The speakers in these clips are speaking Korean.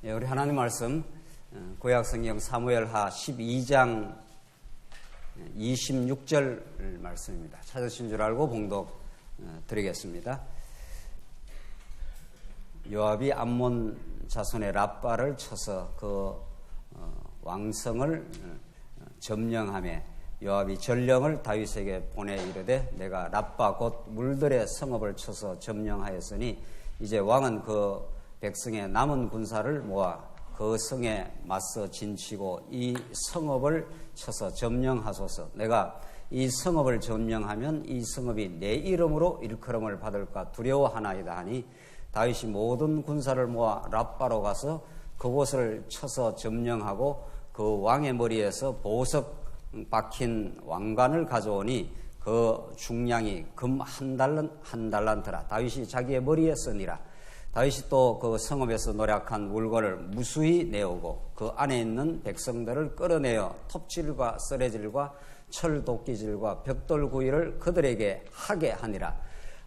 우리 하나님 말씀 구약성경 사무엘하 12장 26절 말씀입니다. 찾으신 줄 알고 봉독 드리겠습니다. 요압이 암몬 자손의 랍바를 쳐서 그 왕성을 점령하며 요압이 전령을 다윗에게 보내 이르되 내가 랍바 곧 물들의 성읍을 쳐서 점령하였으니 이제 왕은 그 백성의 남은 군사를 모아 그 성에 맞서 진치고 이 성읍을 쳐서 점령하소서. 내가 이 성읍을 점령하면 이 성읍이 내 이름으로 일컬음을 받을까 두려워하나이다 하니 다윗이 모든 군사를 모아 랍바로 가서 그곳을 쳐서 점령하고 그 왕의 머리에서 보석 박힌 왕관을 가져오니 그 중량이 금 한 달란트라. 다윗이 자기의 머리에 쓰니라. 다윗이 또 그 성읍에서 노략한 물건을 무수히 내오고 그 안에 있는 백성들을 끌어내어 톱질과 썰애질과 철도끼질과 벽돌구이를 그들에게 하게 하니라.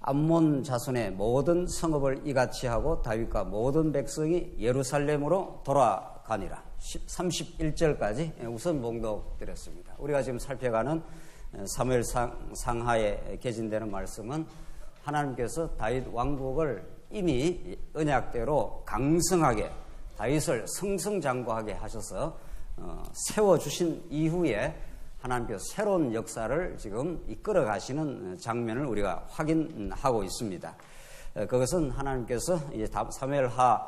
암몬 자손의 모든 성읍을 이같이 하고 다윗과 모든 백성이 예루살렘으로 돌아가니라. 31절까지 우선 봉독드렸습니다. 우리가 지금 살펴가는 사무엘 상하에 개진되는 말씀은 하나님께서 다윗 왕국을 이미 언약대로 강성하게 다윗을 승승장구하게 하셔서 세워주신 이후에 하나님께서 새로운 역사를 지금 이끌어 가시는 장면을 우리가 확인하고 있습니다. 그것은 하나님께서 이제 사무엘하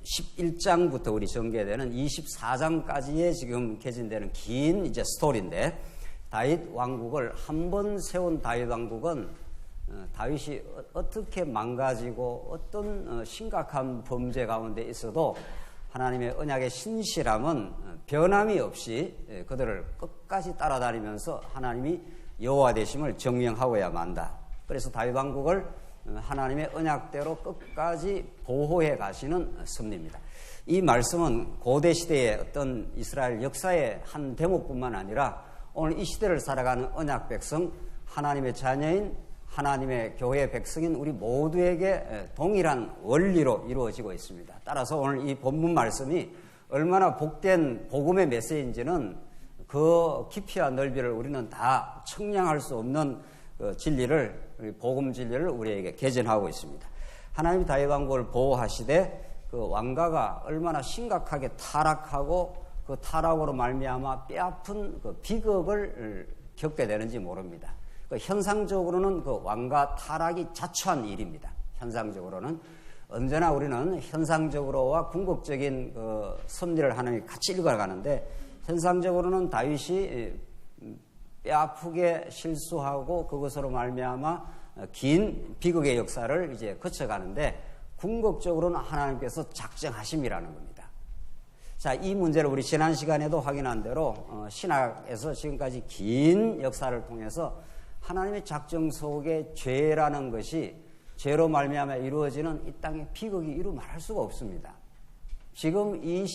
11장부터 우리 전개되는 24장까지의 지금 개진되는 긴 이제 스토리인데, 다윗 왕국을 한 번 세운 다윗 왕국은 다윗이 어떻게 망가지고 어떤 심각한 범죄 가운데 있어도 하나님의 언약의 신실함은 변함이 없이 그들을 끝까지 따라다니면서 하나님이 여호와 되심을 증명하고야 만다. 그래서 다윗 왕국을 하나님의 언약대로 끝까지 보호해 가시는 섭리입니다. 이 말씀은 고대 시대의 어떤 이스라엘 역사의 한 대목뿐만 아니라 오늘 이 시대를 살아가는 언약 백성, 하나님의 자녀인 하나님의 교회 백성인 우리 모두에게 동일한 원리로 이루어지고 있습니다. 따라서 오늘 이 본문 말씀이 얼마나 복된 복음의 메시지인지는 그 깊이와 넓이를 우리는 다 측량할 수 없는 진리를, 복음 진리를 우리에게 개진하고 있습니다. 하나님이 다윗 왕국을 보호하시되 그 왕가가 얼마나 심각하게 타락하고 그 타락으로 말미암아 뼈아픈 그 비극을 겪게 되는지 모릅니다. 현상적으로는 그 왕가 타락이 자초한 일입니다. 현상적으로는 언제나 우리는 현상적으로와 궁극적인 그 섭리를 하나님이 같이 읽어가는데, 현상적으로는 다윗이 뼈아프게 실수하고 그것으로 말미암아 긴 비극의 역사를 이제 거쳐가는데, 궁극적으로는 하나님께서 작정하심이라는 겁니다. 자, 이 문제를 우리 지난 시간에도 확인한 대로 신학에서 지금까지 긴 역사를 통해서 하나님의 작정 속에 죄라는 것이 죄로 말미암아 이루어지는 이 땅의 비극이 이루 말할 수가 없습니다. 지금 이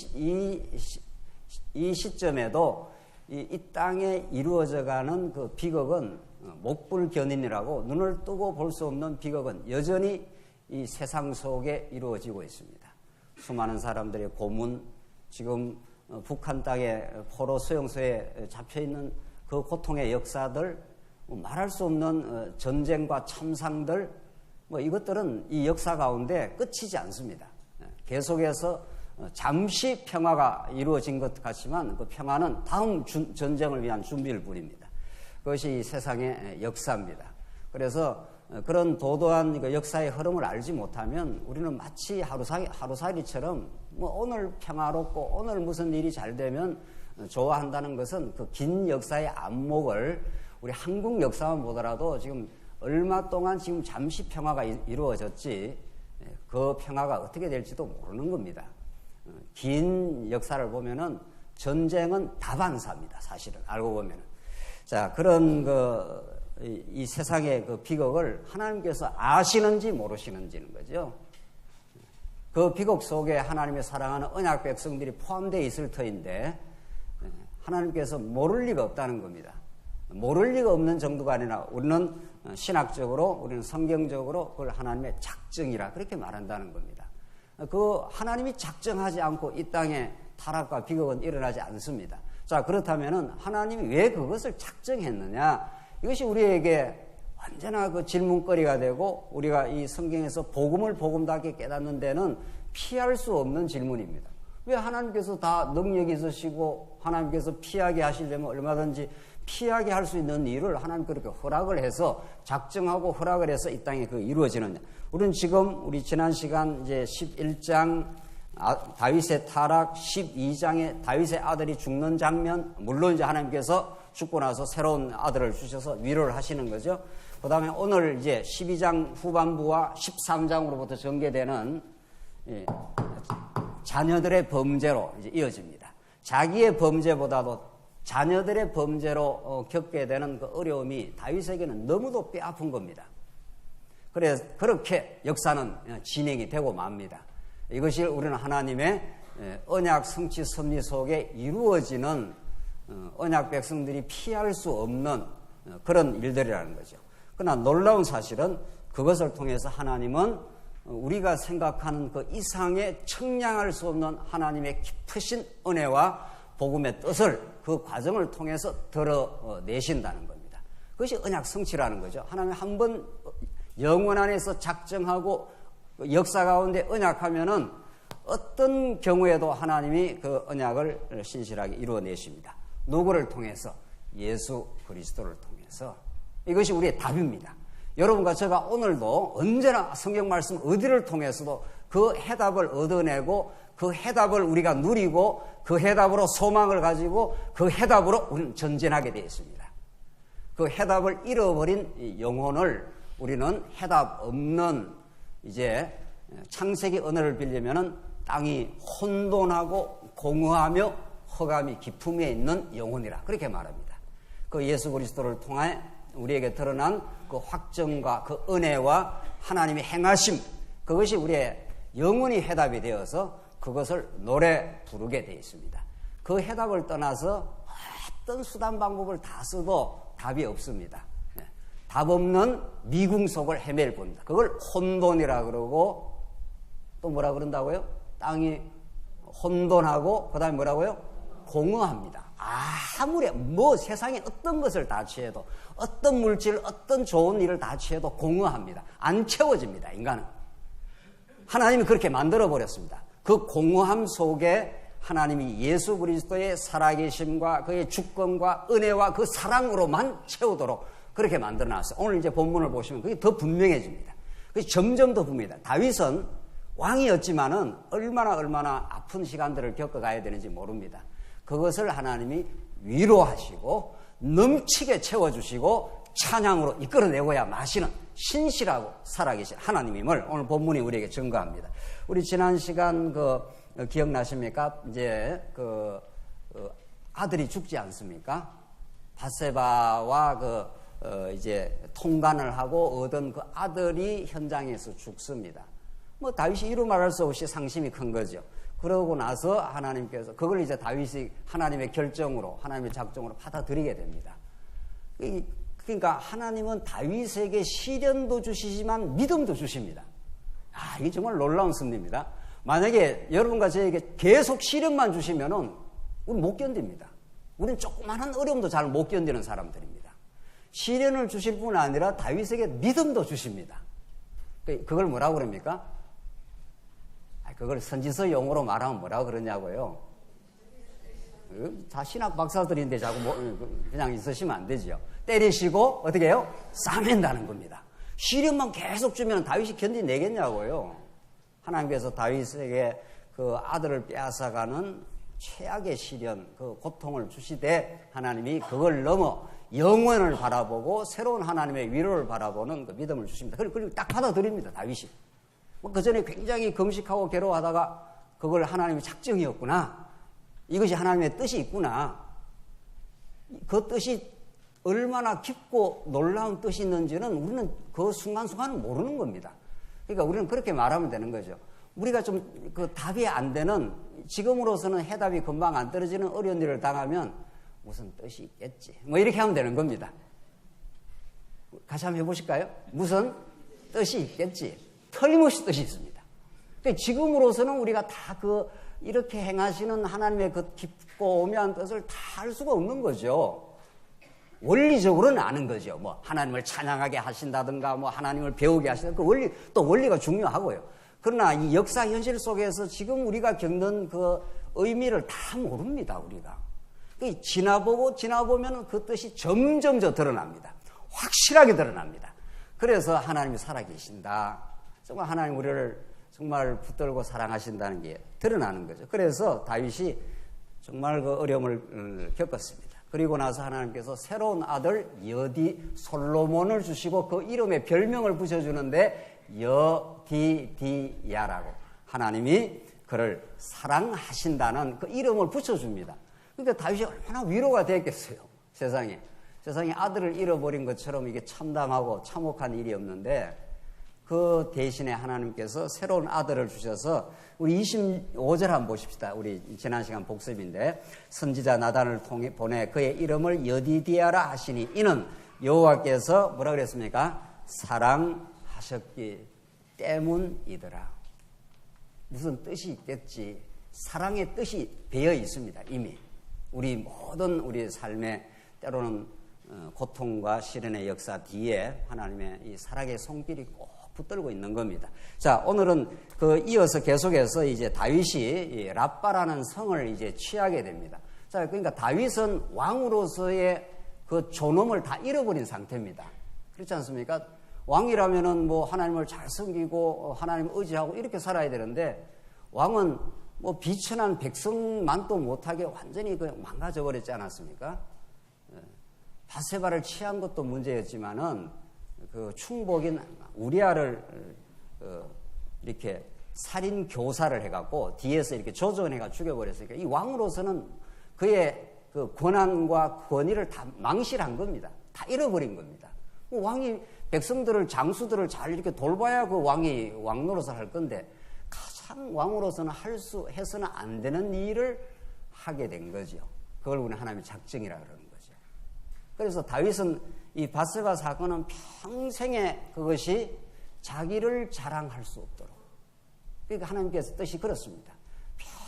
시점에도 이 땅에 이루어져가는 그 비극은 목불견인이라고 눈을 뜨고 볼 수 없는 비극은 여전히 이 세상 속에 이루어지고 있습니다. 수많은 사람들의 고문, 지금 북한 땅에 포로 수용소에 잡혀있는 그 고통의 역사들, 말할 수 없는 전쟁과 참상들, 이것들은 이 역사 가운데 끝이지 않습니다. 계속해서 잠시 평화가 이루어진 것 같지만 그 평화는 다음 전쟁을 위한 준비일 뿐입니다. 그것이 이 세상의 역사입니다. 그래서 그런 도도한 역사의 흐름을 알지 못하면 우리는 마치 하루살이처럼 오늘 평화롭고 오늘 무슨 일이 잘 되면 좋아한다는 것은 그 긴 역사의 안목을, 우리 한국 역사만 보더라도 지금 얼마 동안 지금 잠시 평화가 이루어졌지 그 평화가 어떻게 될지도 모르는 겁니다. 긴 역사를 보면은 전쟁은 다반사입니다. 사실은 알고 보면은. 자, 그런 이 세상의 그 비극을 하나님께서 아시는지 모르시는지는 거죠. 그 비극 속에 하나님의 사랑하는 언약 백성들이 포함되어 있을 터인데 하나님께서 모를 리가 없다는 겁니다. 모를 리가 없는 정도가 아니라 우리는 신학적으로, 우리는 성경적으로 그걸 하나님의 작정이라 그렇게 말한다는 겁니다. 그 하나님이 작정하지 않고 이 땅에 타락과 비극은 일어나지 않습니다. 자, 그렇다면은 하나님이 왜 그것을 작정했느냐? 이것이 우리에게 언제나 그 질문거리가 되고 우리가 이 성경에서 복음을 복음답게 깨닫는 데는 피할 수 없는 질문입니다. 왜 하나님께서 다 능력이 있으시고 하나님께서 피하게 하시려면 얼마든지 피하게 할 수 있는 일을 하나님 그렇게 허락을 해서 작정하고 허락을 해서 이 땅에 그 이루어지느냐. 우리는 지금 우리 지난 시간 이제 11장 다윗의 타락, 12장에 다윗의 아들이 죽는 장면, 물론 이제 하나님께서 죽고 나서 새로운 아들을 주셔서 위로를 하시는 거죠. 그 다음에 오늘 이제 12장 후반부와 13장으로부터 전개되는 자녀들의 범죄로 이제 이어집니다. 자기의 범죄보다도 자녀들의 범죄로 겪게 되는 그 어려움이 다윗에게는 너무도 뼈아픈 겁니다. 그래서 그렇게 역사는 진행이 되고 맙니다. 이것이 우리는 하나님의 언약 성취 섭리 속에 이루어지는 언약 백성들이 피할 수 없는 그런 일들이라는 거죠. 그러나 놀라운 사실은 그것을 통해서 하나님은 우리가 생각하는 그 이상의 청량할 수 없는 하나님의 깊으신 은혜와 복음의 뜻을 그 과정을 통해서 드러내신다는 겁니다. 그것이 언약 성취라는 거죠. 하나님이 한번 영원 안에서 작정하고 역사 가운데 언약하면은 어떤 경우에도 하나님이 그 언약을 신실하게 이루어내십니다. 누구를 통해서? 예수 그리스도를 통해서. 이것이 우리의 답입니다. 여러분과 제가 오늘도 언제나 성경 말씀 어디를 통해서도 그 해답을 얻어내고 그 해답을 우리가 누리고 그 해답으로 소망을 가지고 그 해답으로 우리는 전진하게 되어 있습니다. 그 해답을 잃어버린 영혼을 우리는 해답 없는 이제 창세기 언어를 빌리면은 땅이 혼돈하고 공허하며 허감이 기품에 있는 영혼이라 그렇게 말합니다. 그 예수 그리스도를 통해 우리에게 드러난 그 확정과 그 은혜와 하나님의 행하심, 그것이 우리의 영원히 해답이 되어서 그것을 노래 부르게 되어 있습니다. 그 해답을 떠나서 어떤 수단 방법을 다 써도 답이 없습니다. 답 없는 미궁 속을 헤맬 뿐이다. 그걸 혼돈이라 그러고 또 뭐라 그런다고요? 땅이 혼돈하고 그 다음에 뭐라고요? 공허합니다. 아무리 뭐 세상에 어떤 것을 다 취해도 어떤 물질, 어떤 좋은 일을 다 취해도 공허합니다. 안 채워집니다. 인간은. 하나님이 그렇게 만들어버렸습니다. 그 공허함 속에 하나님이 예수 그리스도의 살아계심과 그의 주권과 은혜와 그 사랑으로만 채우도록 그렇게 만들어놨어요. 오늘 이제 본문을 보시면 그게 더 분명해집니다. 그게 점점 더 분명해집니다. 다윗은 왕이었지만은 얼마나 아픈 시간들을 겪어가야 되는지 모릅니다. 그것을 하나님이 위로하시고 넘치게 채워주시고 찬양으로 이끌어내고야 마시는 신실하고 살아계신 하나님임을 오늘 본문이 우리에게 증거합니다. 우리 지난 시간 기억나십니까? 이제 아들이 죽지 않습니까? 밧세바와 이제 통간을 하고 얻은 그 아들이 현장에서 죽습니다. 뭐 다윗이 이루 말할 수 없이 상심이 큰 거죠. 그러고 나서 하나님께서 그걸 이제 다윗이 하나님의 결정으로 하나님의 작정으로 받아들이게 됩니다. 그러니까 하나님은 다윗에게 시련도 주시지만 믿음도 주십니다. 이게 정말 놀라운 섭리입니다. 만약에 여러분과 저에게 계속 시련만 주시면은 우리는 못 견딥니다. 우리는 조그마한 어려움도 잘 못 견디는 사람들입니다. 시련을 주실 뿐 아니라 다윗에게 믿음도 주십니다. 그걸 뭐라고 그럽니까? 그걸 선지서 용어로 말하면 뭐라고 그러냐고요? 다 신학 박사들인데 자꾸 그냥 있으시면 안 되죠. 때리시고 어떻게 해요? 싸맨다는 겁니다. 시련만 계속 주면 다윗이 견디내겠냐고요. 하나님께서 다윗에게 그 아들을 빼앗아가는 최악의 시련, 그 고통을 주시되 하나님이 그걸 넘어 영원을 바라보고 새로운 하나님의 위로를 바라보는 그 믿음을 주십니다. 그리고 딱 받아들입니다, 다윗이. 그 전에 굉장히 금식하고 괴로워하다가 그걸 하나님의 작정이었구나. 이것이 하나님의 뜻이 있구나. 그 뜻이 얼마나 깊고 놀라운 뜻이 있는지는 우리는 그 순간순간은 모르는 겁니다. 그러니까 우리는 그렇게 말하면 되는 거죠. 우리가 좀 그 답이 안 되는, 지금으로서는 해답이 금방 안 떨어지는 어려운 일을 당하면 무슨 뜻이 있겠지. 뭐 이렇게 하면 되는 겁니다. 같이 한번 해보실까요? 무슨 뜻이 있겠지. 틀림없이 뜻이 있습니다. 지금으로서는 우리가 다 이렇게 행하시는 하나님의 그 깊고 오묘한 뜻을 다 알 수가 없는 거죠. 원리적으로는 아는 거죠. 뭐 하나님을 찬양하게 하신다든가 뭐 하나님을 배우게 하신다든가 또 원리가 중요하고요. 그러나 이 역사 현실 속에서 지금 우리가 겪는 그 의미를 다 모릅니다. 우리가 지나보면 그 뜻이 점점 드러납니다. 확실하게 드러납니다. 그래서 하나님이 살아계신다. 정말 하나님 우리를 정말 붙들고 사랑하신다는 게 드러나는 거죠. 그래서 다윗이 정말 그 어려움을 겪었습니다. 그리고 나서 하나님께서 새로운 아들 여디 솔로몬을 주시고 그 이름에 별명을 붙여주는데 여디디야라고 하나님이 그를 사랑하신다는 그 이름을 붙여줍니다. 그러니까 다윗이 얼마나 위로가 됐겠어요. 세상에 아들을 잃어버린 것처럼 이게 참담하고 참혹한 일이 없는데 그 대신에 하나님께서 새로운 아들을 주셔서 우리 25절 한번 보십시다. 우리 지난 시간 복습인데 선지자 나단을 통해 보내 그의 이름을 여디디야라 하시니 이는 여호와께서 뭐라 그랬습니까? 사랑하셨기 때문이더라. 무슨 뜻이 있겠지? 사랑의 뜻이 배어 있습니다. 이미 우리 모든 우리 삶의 때로는 고통과 시련의 역사 뒤에 하나님의 이 사랑의 손길이 꼭 붙들고 있는 겁니다. 자, 오늘은 이어서 계속해서 이제 다윗이 랍바라는 성을 이제 취하게 됩니다. 자, 그러니까 다윗은 왕으로서의 그 존엄을 다 잃어버린 상태입니다. 그렇지 않습니까? 왕이라면은 뭐 하나님을 잘 섬기고 하나님을 의지하고 이렇게 살아야 되는데 왕은 뭐 비천한 백성만도 못하게 완전히 망가져 버렸지 않았습니까? 바세바를 취한 것도 문제였지만은 그 충복인 우리아를 이렇게 살인 교사를 해갖고 뒤에서 이렇게 조종해가 죽여버렸으니까 이 왕으로서는 그의 그 권한과 권위를 다 망실한 겁니다. 다 잃어버린 겁니다. 왕이 백성들을 장수들을 잘 이렇게 돌봐야 그 왕이 왕노릇을 할 건데 가장 왕으로서는 해서는 안 되는 일을 하게 된 거죠. 그걸 우리는 하나님의 작정이라 그러는 거죠. 그래서 다윗은 이 바세바 사건은 평생에 그것이 자기를 자랑할 수 없도록. 그러니까 하나님께서 뜻이 그렇습니다.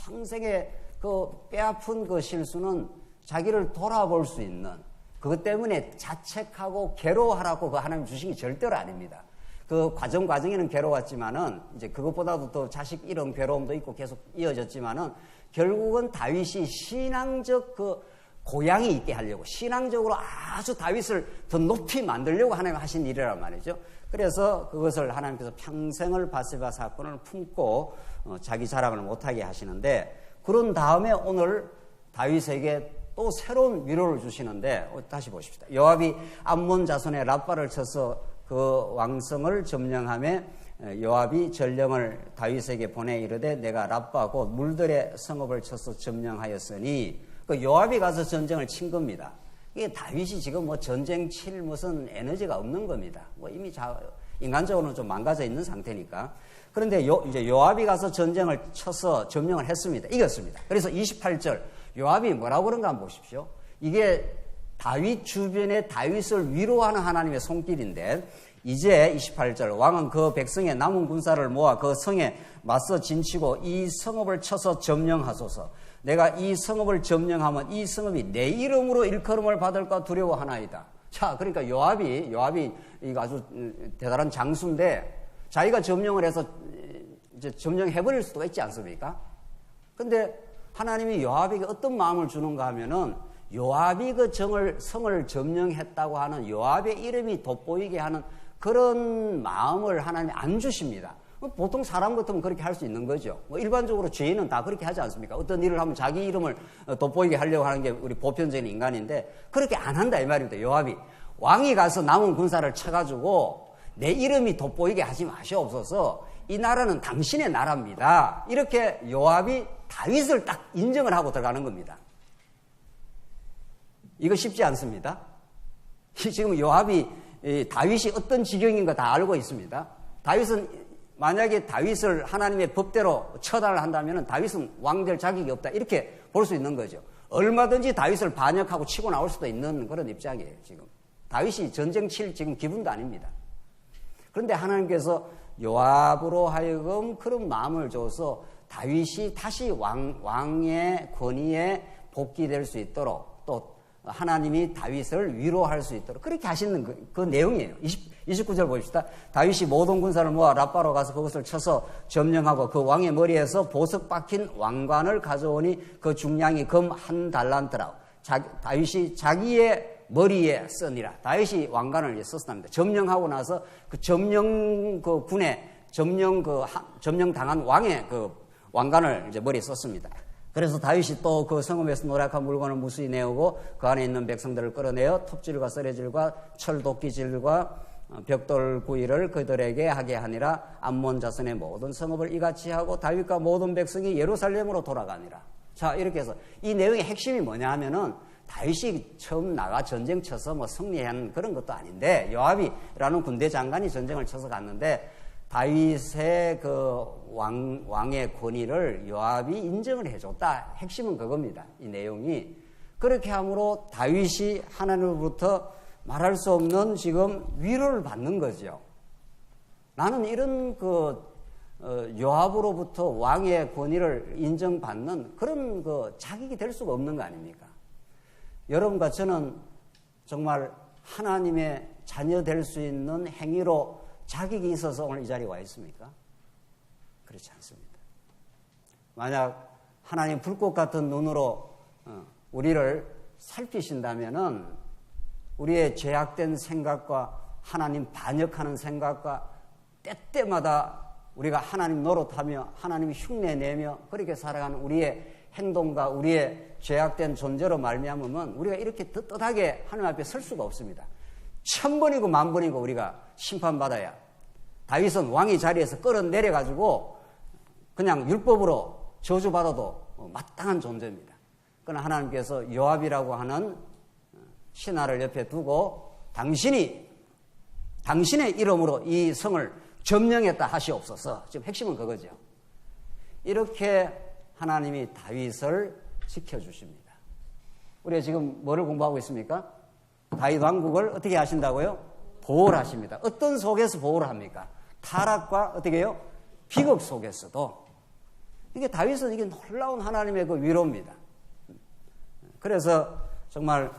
평생에 그 뼈아픈 그 실수는 자기를 돌아볼 수 있는 그것 때문에 자책하고 괴로워하라고 그 하나님 주신 게 절대로 아닙니다. 그 과정에는 괴로웠지만은 이제 그것보다도 더 자식 이런 괴로움도 있고 계속 이어졌지만은 결국은 다윗이 신앙적 그 고향이 있게 하려고 신앙적으로 아주 다윗을 더 높이 만들려고 하나님 하신 일이란 말이죠. 그래서 그것을 하나님께서 평생을 바세바 사건을 품고 자기 자랑을 못하게 하시는데 그런 다음에 오늘 다윗에게 또 새로운 위로를 주시는데 다시 보십시다. 요압이 암몬 자손의 랍바를 쳐서 그 왕성을 점령하며 요압이 전령을 다윗에게 보내 이르되 내가 랍바 곧 물들의 성읍을 쳐서 점령하였으니 그 요압이 가서 전쟁을 친 겁니다. 이게 다윗이 지금 뭐 전쟁 칠 무슨 에너지가 없는 겁니다. 뭐 이미 인간적으로는 좀 망가져 있는 상태니까. 그런데 이제 요압이 가서 전쟁을 쳐서 점령을 했습니다. 이겼습니다. 그래서 28절 요압이 뭐라고 그런가 한번 보십시오. 이게 다윗 주변에 다윗을 위로하는 하나님의 손길인데 이제 28절 왕은 그 백성의 남은 군사를 모아 그 성에 맞서 진치고 이 성읍을 쳐서 점령하소서. 내가 이 성읍을 점령하면 이 성읍이 내 이름으로 일컬음을 받을까 두려워하나이다. 자, 그러니까 요압이 이거 아주 대단한 장수인데 자기가 점령을 해서 이제 점령해버릴 수도 있지 않습니까? 근데 하나님이 요압에게 어떤 마음을 주는가 하면은 요압이 그 성을 점령했다고 하는 요압의 이름이 돋보이게 하는 그런 마음을 하나님이 안 주십니다. 보통 사람 같으면 그렇게 할 수 있는 거죠. 뭐 일반적으로 죄인은 다 그렇게 하지 않습니까? 어떤 일을 하면 자기 이름을 돋보이게 하려고 하는 게 우리 보편적인 인간인데 그렇게 안 한다 이 말입니다. 요압이 왕이 가서 남은 군사를 쳐가지고 내 이름이 돋보이게 하지 마시옵소서. 이 나라는 당신의 나라입니다. 이렇게 요압이 다윗을 딱 인정을 하고 들어가는 겁니다. 이거 쉽지 않습니다. 지금 요압이 다윗이 어떤 지경인가 다 알고 있습니다. 다윗은 만약에 다윗을 하나님의 법대로 처단을 한다면 다윗은 왕될 자격이 없다. 이렇게 볼 수 있는 거죠. 얼마든지 다윗을 반역하고 치고 나올 수도 있는 그런 입장이에요, 지금. 다윗이 전쟁 칠 지금 기분도 아닙니다. 그런데 하나님께서 요압으로 하여금 그런 마음을 줘서 다윗이 다시 왕의 권위에 복귀될 수 있도록 또 하나님이 다윗을 위로할 수 있도록 그렇게 하시는 그 내용이에요. 29절 보십시다. 다윗이 모든 군사를 모아 랍바로 가서 그것을 쳐서 점령하고 그 왕의 머리에서 보석 박힌 왕관을 가져오니 그 중량이 금 1달란트라. 다윗이 자기의 머리에 쓰니라. 다윗이 왕관을 썼습니다. 점령하고 나서 그 점령 그 군에 점령 당한 왕의 그 왕관을 이제 머리에 썼습니다. 그래서 다윗이 또 그 성읍에서 노략한 물건을 무수히 내오고 그 안에 있는 백성들을 끌어내어 톱질과 썰해질과 철도끼질과 벽돌 구이를 그들에게 하게 하니라. 암몬 자손의 모든 성읍을 이같이 하고 다윗과 모든 백성이 예루살렘으로 돌아가니라. 자, 이렇게 해서 이 내용의 핵심이 뭐냐 하면은 다윗이 처음 나가 전쟁 쳐서 뭐 승리한 그런 것도 아닌데 요압이라는 군대 장관이 전쟁을 쳐서 갔는데 다윗의 그 왕의 권위를 요압이 인정을 해줬다. 핵심은 그겁니다. 이 내용이. 그렇게 함으로 다윗이 하나님으로부터 말할 수 없는 지금 위로를 받는 거죠. 나는 이런 요압으로부터 왕의 권위를 인정받는 그런 자격이 될 수가 없는 거 아닙니까? 여러분과 저는 정말 하나님의 자녀 될 수 있는 행위로 자격이 있어서 오늘 이 자리에 와 있습니까? 그렇지 않습니다. 만약 하나님 불꽃 같은 눈으로 우리를 살피신다면은 우리의 죄악된 생각과 하나님 반역하는 생각과 때때마다 우리가 하나님 노릇하며 하나님 흉내내며 그렇게 살아가는 우리의 행동과 우리의 죄악된 존재로 말미암으면 우리가 이렇게 떳떳하게 하나님 앞에 설 수가 없습니다. 1000번이고 10,000번이고 우리가 심판받아야. 다윗은 왕의 자리에서 끌어내려가지고 그냥 율법으로 저주받아도 마땅한 존재입니다. 그러나 하나님께서 요압이라고 하는 신하를 옆에 두고 당신의 이름으로 이 성을 점령했다 하시옵소서. 지금 핵심은 그거죠. 이렇게 하나님이 다윗을 지켜주십니다. 우리가 지금 뭐를 공부하고 있습니까? 다윗 왕국을 어떻게 하신다고요? 보호를 하십니다. 어떤 속에서 보호를 합니까? 타락과 어떻게 해요? 비극 속에서도. 이게 다윗은 이게 놀라운 하나님의 그 위로입니다. 그래서 정말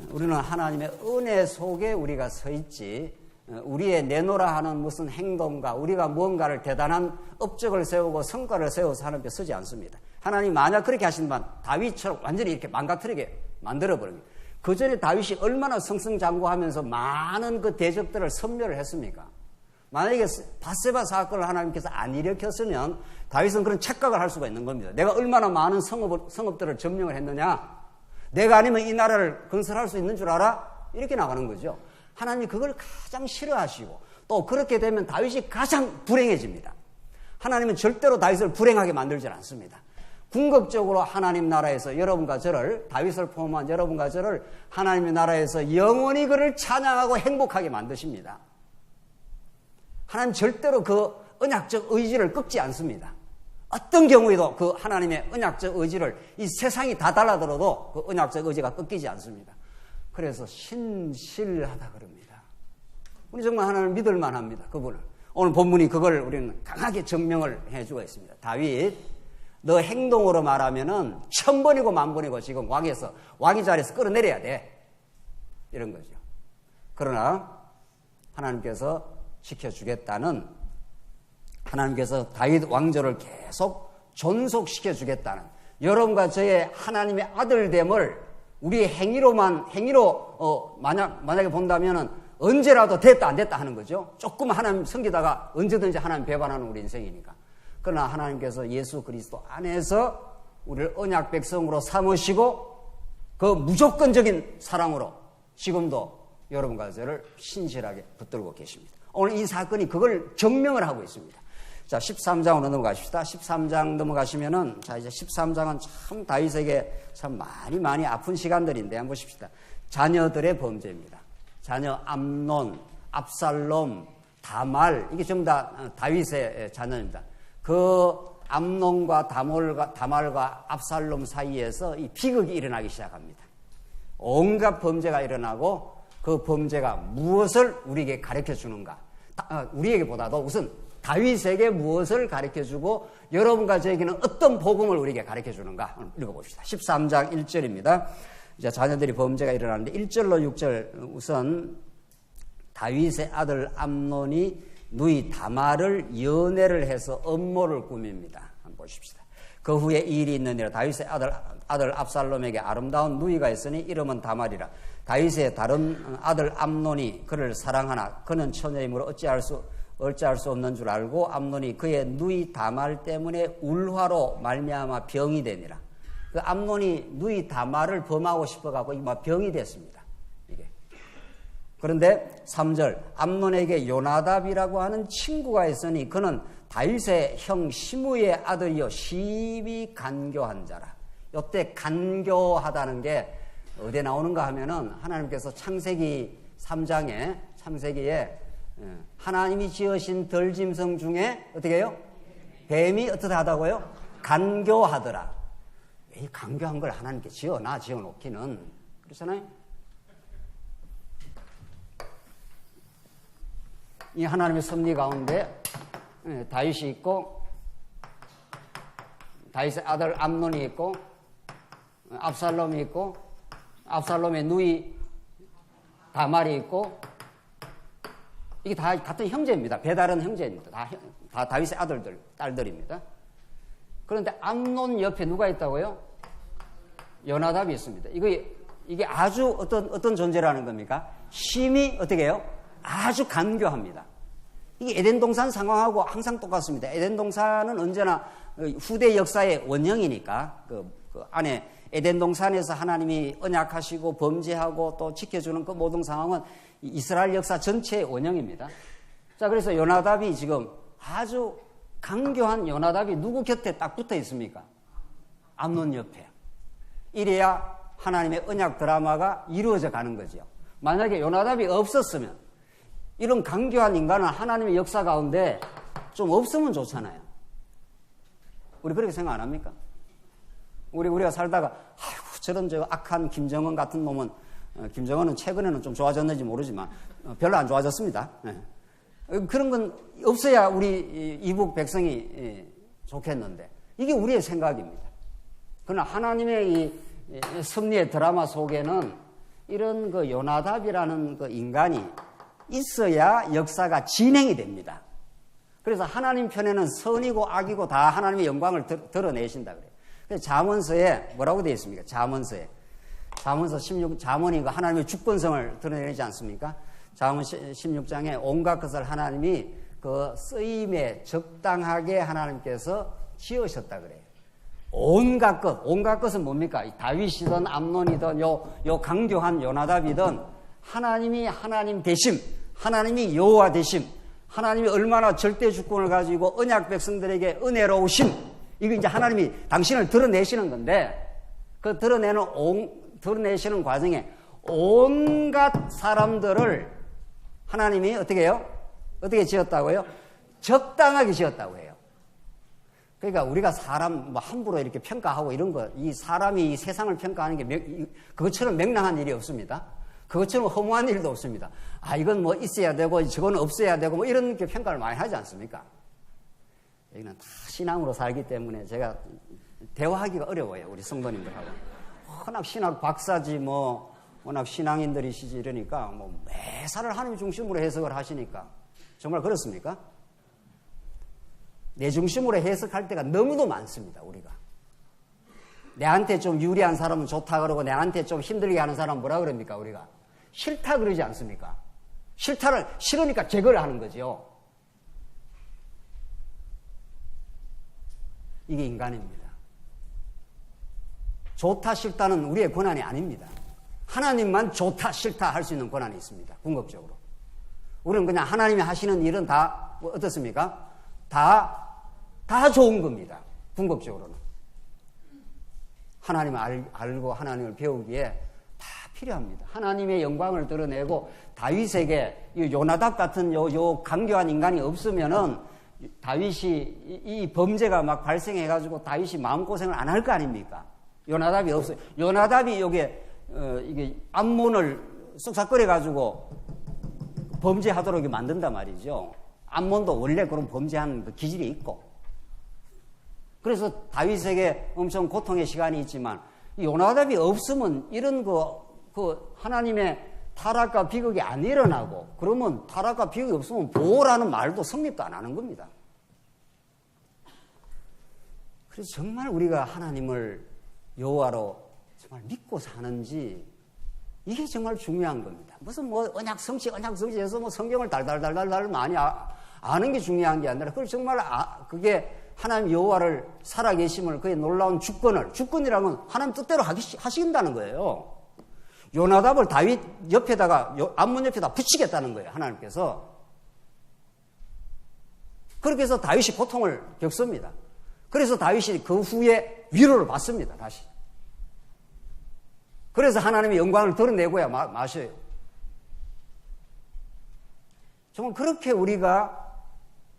우리는 하나님의 은혜 속에 우리가 서 있지, 우리의 내노라 하는 무슨 행동과 우리가 무언가를 대단한 업적을 세우고 성과를 세워서 하나님 앞에 서지 않습니다. 하나님 만약 그렇게 하신다면 다윗처럼 완전히 이렇게 망가뜨리게 만들어버립니다. 그 전에 다윗이 얼마나 승승장구하면서 많은 그 대적들을 섬멸을 했습니까? 만약에 바세바 사건을 하나님께서 안 일으켰으면 다윗은 그런 착각을 할 수가 있는 겁니다. 내가 얼마나 많은 성읍들을 점령을 했느냐? 내가 아니면 이 나라를 건설할 수 있는 줄 알아? 이렇게 나가는 거죠. 하나님이 그걸 가장 싫어하시고 또 그렇게 되면 다윗이 가장 불행해집니다. 하나님은 절대로 다윗을 불행하게 만들지 않습니다. 궁극적으로 하나님 나라에서 여러분과 저를, 다윗을 포함한 여러분과 저를 하나님의 나라에서 영원히 그를 찬양하고 행복하게 만드십니다. 하나님 절대로 그 언약적 의지를 꺾지 않습니다. 어떤 경우에도 그 하나님의 언약적 의지를 이 세상이 다 달라들어도 그 언약적 의지가 꺾이지 않습니다. 그래서 신실하다 그럽니다. 우리 정말 하나님을 믿을만 합니다. 그분을. 오늘 본문이 그걸 우리는 강하게 증명을 해주고 있습니다. 다윗, 너 행동으로 말하면은 1000번이고 10,000번이고 지금 왕의 자리에서 끌어내려야 돼. 이런 거죠. 그러나 하나님께서 지켜주겠다는, 하나님께서 다윗 왕조를 계속 존속시켜 주겠다는, 여러분과 저의 하나님의 아들됨을 우리의 행위로 만약에 본다면은 언제라도 됐다 안 됐다 하는 거죠. 조금 하나님 섬기다가 언제든지 하나님 배반하는 우리 인생이니까. 그러나 하나님께서 예수 그리스도 안에서 우리를 언약 백성으로 삼으시고 그 무조건적인 사랑으로 지금도 여러분과 저를 신실하게 붙들고 계십니다. 오늘 이 사건이 그걸 증명을 하고 있습니다. 자, 13장으로 넘어가십시다. 13장 넘어가시면은, 자, 이제 13장은 참 다윗에게 참 많이 아픈 시간들인데, 한번 보십시다. 자녀들의 범죄입니다. 자녀 암논, 압살롬, 다말, 이게 전부 다 다윗의 자녀입니다. 그 암논과 다말과 압살롬 사이에서 이 비극이 일어나기 시작합니다. 온갖 범죄가 일어나고 그 범죄가 무엇을 우리에게 가르쳐 주는가? 우리에게보다도 우선 다윗에게 무엇을 가르쳐주고 여러분과 저에게는 어떤 복음을 우리에게 가르쳐주는가 읽어봅시다. 13장 1절입니다. 이제 자녀들이 범죄가 일어나는데 1절로 6절 우선 다윗의 아들 암논이 누이 다말을 연애를 해서 음모를 꾸밉니다. 한번 보십시다. 그 후에 이 일이 있느니라. 다윗의 아들 압살롬에게 아름다운 누이가 있으니 이름은 다말이라. 다윗의 다른 아들 암논이 그를 사랑하나 그는 처녀이므로 어찌할 수 없는 줄 알고 암논이 그의 누이 다말 때문에 울화로 말미암아 병이 되니라. 그 암논이 누이 다말을 범하고 싶어가고 막 병이 됐습니다. 이게. 그런데 3절 암논에게 요나답이라고 하는 친구가 있으니 그는 다윗의 형 시므의 아들이요 심히 간교한 자라. 이때 간교하다는 게 어디에 나오는가 하면은 하나님께서 창세기 3장에 창세기에 하나님이 지으신 들짐승 중에 어떻게 해요? 뱀이 어떻게 하다고요? 간교하더라. 이 간교한 걸 하나님께 지어놓기는 그렇잖아요. 이 하나님의 섭리 가운데 다윗이 있고 다윗의 아들 암논이 있고 압살롬이 있고 압살롬의 누이 다말이 있고 이게 다 같은 형제입니다. 배다른 형제입니다. 다 다윗의 아들들, 딸들입니다. 그런데 암논 옆에 누가 있다고요? 요나답이 있습니다. 이게 아주 어떤 존재라는 겁니까? 심히 어떻게 해요? 아주 간교합니다. 이게 에덴 동산 상황하고 항상 똑같습니다. 에덴 동산은 언제나 후대 역사의 원형이니까 그 안에 에덴 동산에서 하나님이 언약하시고 범죄하고 또 지켜주는 그 모든 상황은 이스라엘 역사 전체의 원형입니다. 자, 그래서 요나답이 지금 아주 강교한 요나답이 누구 곁에 딱 붙어 있습니까? 암논 옆에. 이래야 하나님의 언약 드라마가 이루어져 가는 거죠. 만약에 요나답이 없었으면 이런 강교한 인간은 하나님의 역사 가운데 좀 없으면 좋잖아요. 우리 그렇게 생각 안 합니까? 우리가 살다가 아이고 저런 저 악한 김정은 같은 놈은 김정은은 최근에는 좀 좋아졌는지 모르지만 별로 안 좋아졌습니다. 그런 건 없어야 우리 이북 백성이 좋겠는데 이게 우리의 생각입니다. 그러나 하나님의 이 섭리의 드라마 속에는 이런 그 요나답이라는 그 인간이 있어야 역사가 진행이 됩니다. 그래서 하나님 편에는 선이고 악이고 다 하나님의 영광을 드러내신다 그래요. 그래서 잠언서에 뭐라고 되어 있습니까? 잠언서 16, 잠언이 하나님의 주권성을 드러내지 않습니까? 잠언 16장에 온갖 것을 하나님이 그 쓰임에 적당하게 하나님께서 지으셨다 그래요. 온갖 것은 뭡니까? 다윗이든 암논이든 요 강교한 요나답이든 하나님이 하나님 되심, 하나님이 여호와 되심, 하나님이 얼마나 절대 주권을 가지고 언약 백성들에게 은혜로우심, 이거 이제 하나님이 당신을 드러내시는 건데 그 드러내시는 과정에 온갖 사람들을 하나님이 어떻게 해요? 어떻게 지었다고요? 적당하게 지었다고 해요. 그러니까 우리가 사람 함부로 이렇게 평가하고 이런 거, 이 사람이 이 세상을 평가하는 게 그것처럼 명랑한 일이 없습니다. 그것처럼 허무한 일도 없습니다. 이건 뭐 있어야 되고 저건 없어야 되고 뭐 이런 게 평가를 많이 하지 않습니까? 여기는 다 신앙으로 살기 때문에 제가 대화하기가 어려워요. 우리 성도님들하고. 워낙 신학 박사지 워낙 신앙인들이시지 이러니까 매사를 하나님 중심으로 해석을 하시니까 정말 그렇습니까? 내 중심으로 해석할 때가 너무도 많습니다. 우리가. 내한테 좀 유리한 사람은 좋다 그러고 내한테 좀 힘들게 하는 사람은 뭐라 그럽니까? 우리가 싫다 그러지 않습니까? 싫으니까 제거를 하는 거죠. 이게 인간입니다. 좋다 싫다는 우리의 권한이 아닙니다. 하나님만 좋다 싫다 할 수 있는 권한이 있습니다. 궁극적으로. 우리는 그냥 하나님이 하시는 일은 다 어떻습니까? 다 좋은 겁니다. 궁극적으로는. 하나님을 알고 하나님을 배우기에 다 필요합니다. 하나님의 영광을 드러내고 다윗에게 요나답 같은 요 강교한 인간이 없으면은 다윗이 이 범죄가 막 발생해가지고 다윗이 마음고생을 안 할 거 아닙니까? 요나답이 없어요. 요나답이 이게 암몬을 쑥삭거려가지고 범죄하도록 만든단 말이죠. 암몬도 원래 그런 범죄하는 그 기질이 있고. 그래서 다윗에게 엄청 고통의 시간이 있지만 요나답이 없으면 이런 그 하나님의 타락과 비극이 안 일어나고, 그러면 타락과 비극이 없으면 보호라는 말도 성립도 안 하는 겁니다. 그래서 정말 우리가 하나님을 여호와로 정말 믿고 사는지, 이게 정말 중요한 겁니다. 무슨 언약 성취 해서 성경을 달달달달 많이 아는 게 중요한 게 아니라, 그걸 정말 그게 하나님 여호와를 살아계심을, 그의 놀라운 주권이라면 하나님 뜻대로 하신다는 거예요. 요나답을 다윗 옆에다가, 암몬 옆에다 붙이겠다는 거예요, 하나님께서. 그렇게 해서 다윗이 고통을 겪습니다. 그래서 다윗이 그 후에 위로를 받습니다, 다시. 그래서 하나님의 영광을 드러내고야 마셔요. 정말 그렇게 우리가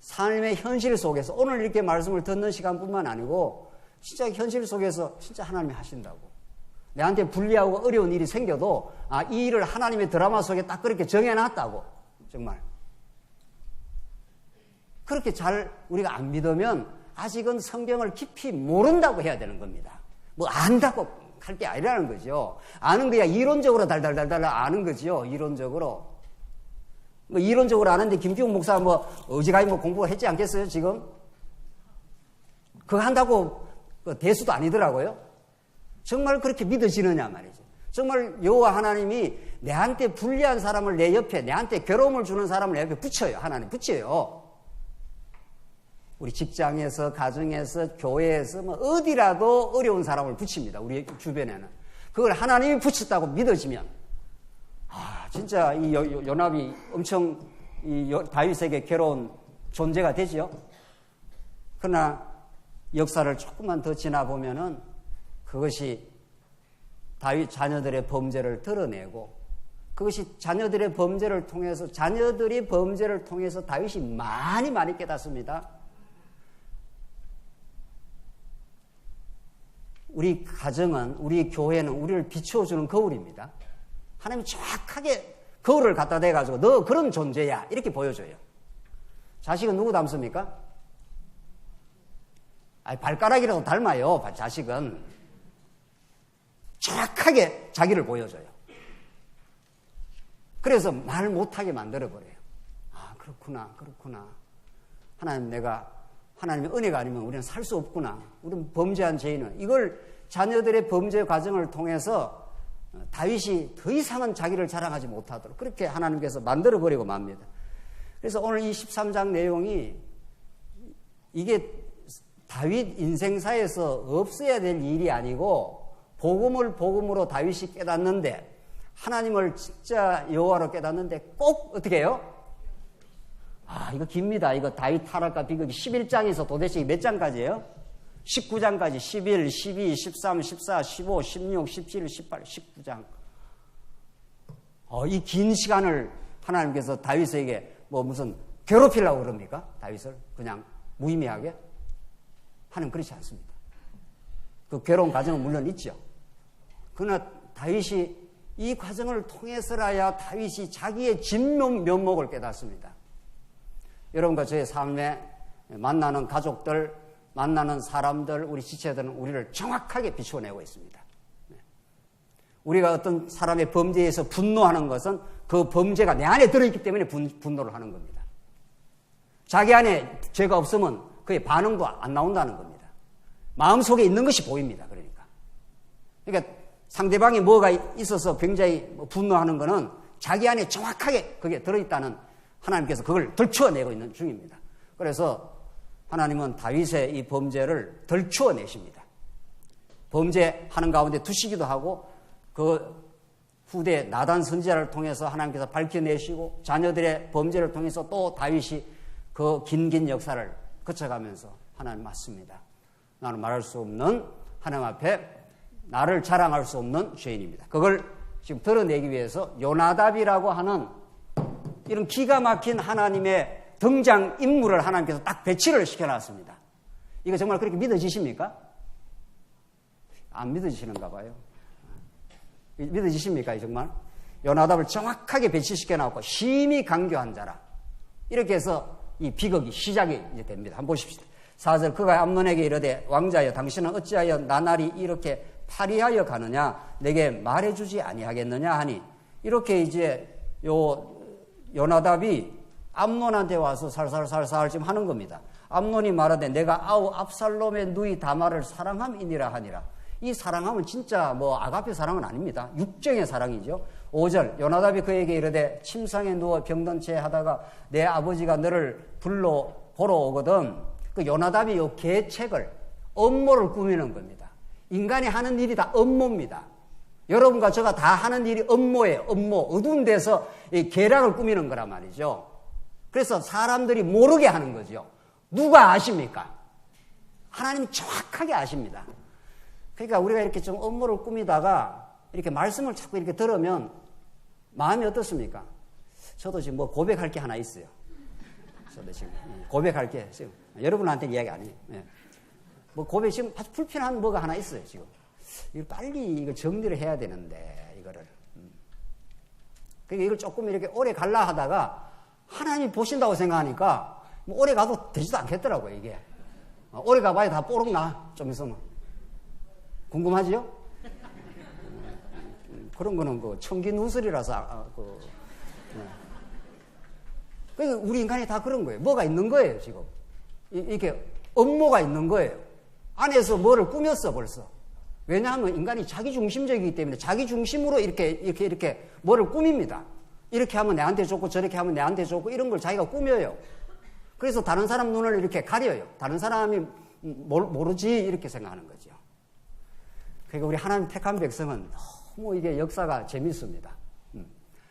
삶의 현실 속에서, 오늘 이렇게 말씀을 듣는 시간뿐만 아니고 진짜 현실 속에서 진짜 하나님이 하신다고. 내한테 불리하고 어려운 일이 생겨도 이 일을 하나님의 드라마 속에 딱 그렇게 정해놨다고. 정말 그렇게 잘 우리가 안 믿으면 아직은 성경을 깊이 모른다고 해야 되는 겁니다. 뭐 안다고 할 게 아니라는 거죠. 아는 거야 이론적으로 달달달달 아는 거죠. 이론적으로. 뭐 이론적으로 아는데 김기훈 목사 어지간히 공부했지 않겠어요 지금? 그거 한다고 대수도 아니더라고요. 정말 그렇게 믿어지느냐 말이죠. 정말 여호와 하나님이 내한테 불리한 사람을 내 옆에, 내한테 괴로움을 주는 사람을 내 옆에 붙여요. 하나님 붙여요. 우리 직장에서, 가정에서, 교회에서 어디라도 어려운 사람을 붙입니다. 우리 주변에는. 그걸 하나님이 붙였다고 믿어지면 진짜 이 요나답이 엄청 다윗에게 괴로운 존재가 되죠. 그러나 역사를 조금만 더 지나보면은 그것이 다윗 자녀들의 범죄를 드러내고, 그것이 자녀들이 범죄를 통해서 다윗이 많이 깨닫습니다. 우리 가정은, 우리 교회는 우리를 비추어주는 거울입니다. 하나님이 정확하게 거울을 갖다 대가지고 너 그런 존재야 이렇게 보여줘요. 자식은 누구 닮습니까? 발가락이라도 닮아요. 자식은 정확하게 자기를 보여줘요. 그래서 말 못하게 만들어버려요. 그렇구나. 하나님의 은혜가 아니면 우리는 살 수 없구나. 우리는 범죄한 죄인은. 이걸 자녀들의 범죄 과정을 통해서 다윗이 더 이상은 자기를 자랑하지 못하도록 그렇게 하나님께서 만들어버리고 맙니다. 그래서 오늘 이 13장 내용이, 이게 다윗 인생사에서 없어야 될 일이 아니고 복음으로 다윗이 깨닫는데, 하나님을 진짜 여호와로 깨닫는데 꼭 어떻게 해요? 이거 깁니다. 이거 다윗 타락과 비극이 11장에서 도대체 몇 장까지예요? 19장까지 11, 12, 13, 14, 15, 16, 17, 18, 19장. 이 긴 시간을 하나님께서 다윗에게 무슨 괴롭히려고 그럽니까? 다윗을 그냥 무의미하게? 하나님 그렇지 않습니다. 그 괴로운 과정은 물론 있죠. 그러나 다윗이 이 과정을 통해서라야 다윗이 자기의 진면목을 깨닫습니다. 여러분과 저의 삶에 만나는 가족들, 만나는 사람들, 우리 지체들은 우리를 정확하게 비추어내고 있습니다. 우리가 어떤 사람의 범죄에서 분노하는 것은 그 범죄가 내 안에 들어있기 때문에 분노를 하는 겁니다. 자기 안에 죄가 없으면 그의 반응도 안 나온다는 겁니다. 마음속에 있는 것이 보입니다. 그러니까 상대방이 뭐가 있어서 굉장히 분노하는 것은 자기 안에 정확하게 그게 들어있다는, 하나님께서 그걸 덜추어내고 있는 중입니다. 그래서 하나님은 다윗의 이 범죄를 덜추어내십니다. 범죄하는 가운데 두시기도 하고, 그 후대 나단 선지자를 통해서 하나님께서 밝혀내시고, 자녀들의 범죄를 통해서 또 다윗이 그 긴 역사를 거쳐가면서 하나님 맞습니다. 나는 말할 수 없는, 하나님 앞에 나를 자랑할 수 없는 죄인입니다. 그걸 지금 드러내기 위해서 요나답이라고 하는 이런 기가 막힌 하나님의 등장 인물을 하나님께서 딱 배치를 시켜놨습니다. 이거 정말 그렇게 믿어지십니까? 안 믿어지시는가 봐요. 믿어지십니까? 정말? 요나답을 정확하게 배치시켜놨고 심히 강교한 자라. 이렇게 해서 이 비극이 시작이 이제 됩니다. 한번 보십시오. 4절 그가 암논에게 이르되 왕자여 당신은 어찌하여 나날이 이렇게 파리하여 가느냐 내게 말해주지 아니하겠느냐 하니 이렇게 이제 요나답이 암논한테 와서 살살살살 지금 하는 겁니다. 암논이 말하되 내가 아우 압살롬의 누이 다말을 사랑함이니라 하니라. 이 사랑함은 진짜 뭐 아가페 사랑은 아닙니다. 육정의 사랑이죠. 5절 요나답이 그에게 이르되 침상에 누워 병든 채 하다가 내 아버지가 너를 불러 보러 오거든. 그 요나답이 요 계책을 업무를 꾸미는 겁니다. 인간이 하는 일이 다 업무입니다. 여러분과 제가 다 하는 일이 업무예요. 업무. 어두운 데서 이 계략을 꾸미는 거란 말이죠. 그래서 사람들이 모르게 하는 거죠. 누가 아십니까? 하나님이 정확하게 아십니다. 그러니까 우리가 이렇게 좀 업무를 꾸미다가 이렇게 말씀을 자꾸 이렇게 들으면 마음이 어떻습니까? 저도 지금 뭐 고백할 게 하나 있어요. 저도 지금 고백할 게 지금 여러분한테는 이야기 아니에요. 네. 뭐 고백 지금 아주 불편한 뭐가 하나 있어요. 지금 이거 빨리 이거 정리를 해야 되는데 이거를. 그러니까 이걸 조금 이렇게 오래 갈라 하다가 하나님이 보신다고 생각하니까 뭐 오래 가도 되지도 않겠더라고요 이게. 오래 가봐야 다 뽀록 나 좀 있으면. 궁금하지요? 그런 거는 그 청기 누설이라서 그러니까 우리 인간이 다 그런 거예요. 뭐가 있는 거예요 지금. 이렇게 업무가 있는 거예요. 안에서 뭐를 꾸몄어 벌써. 왜냐하면 인간이 자기 중심적이기 때문에 자기 중심으로 이렇게 뭐를 꾸밉니다. 이렇게 하면 내한테 좋고 저렇게 하면 내한테 좋고 이런 걸 자기가 꾸며요. 그래서 다른 사람 눈을 이렇게 가려요. 다른 사람이 모르지 이렇게 생각하는 거죠. 그러니까 우리 하나님 택한 백성은 너무 이게 역사가 재밌습니다.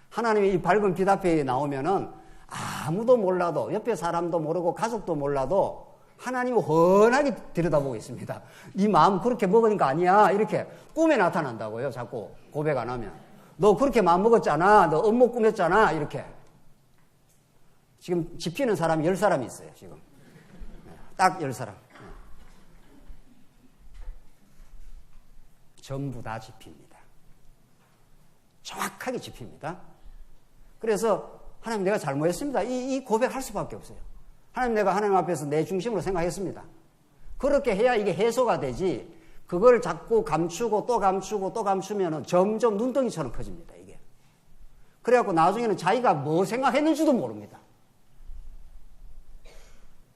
하나님이 이 밝은 빛 앞에 나오면은 아무도 몰라도 옆에 사람도 모르고 가족도 몰라도 하나님이 훤하게 들여다보고 있습니다. 네 마음 그렇게 먹으니까 아니야 이렇게 꿈에 나타난다고요. 자꾸 고백 안 하면. 너 그렇게 마음 먹었잖아. 너 업무 꾸몄잖아. 이렇게. 지금 집히는 사람이 10사람이 있어요. 지금. 딱 10사람. 전부 다 집힙니다. 정확하게 집힙니다. 그래서 하나님 내가 잘못했습니다. 이 고백할 수밖에 없어요. 하나님 내가 하나님 앞에서 내 중심으로 생각했습니다. 그렇게 해야 이게 해소가 되지 그걸 자꾸 감추고 또 감추고 또 감추면 점점 눈덩이처럼 커집니다. 이게. 그래갖고 나중에는 자기가 뭐 생각했는지도 모릅니다.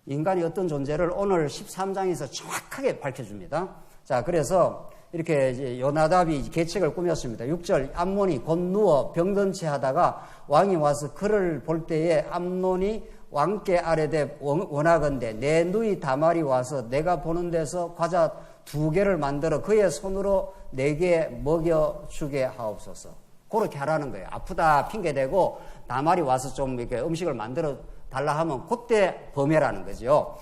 인간이 어떤 존재를 오늘 13장에서 정확하게 밝혀줍니다. 자, 그래서 이렇게 이제 요나답이 계책을 꾸몄습니다. 6절 암논이 곧 누워 병든 채 하다가 왕이 와서 그를 볼 때에 암논이 왕께 아뢰되 원하건대 내 누이 다말이 와서 내가 보는 데서 과자 2개를 만들어 그의 손으로 내게 먹여주게 하옵소서. 그렇게 하라는 거예요. 아프다 핑계대고 다말이 와서 좀 이렇게 음식을 만들어 달라 하면 그때 범해라는 거죠.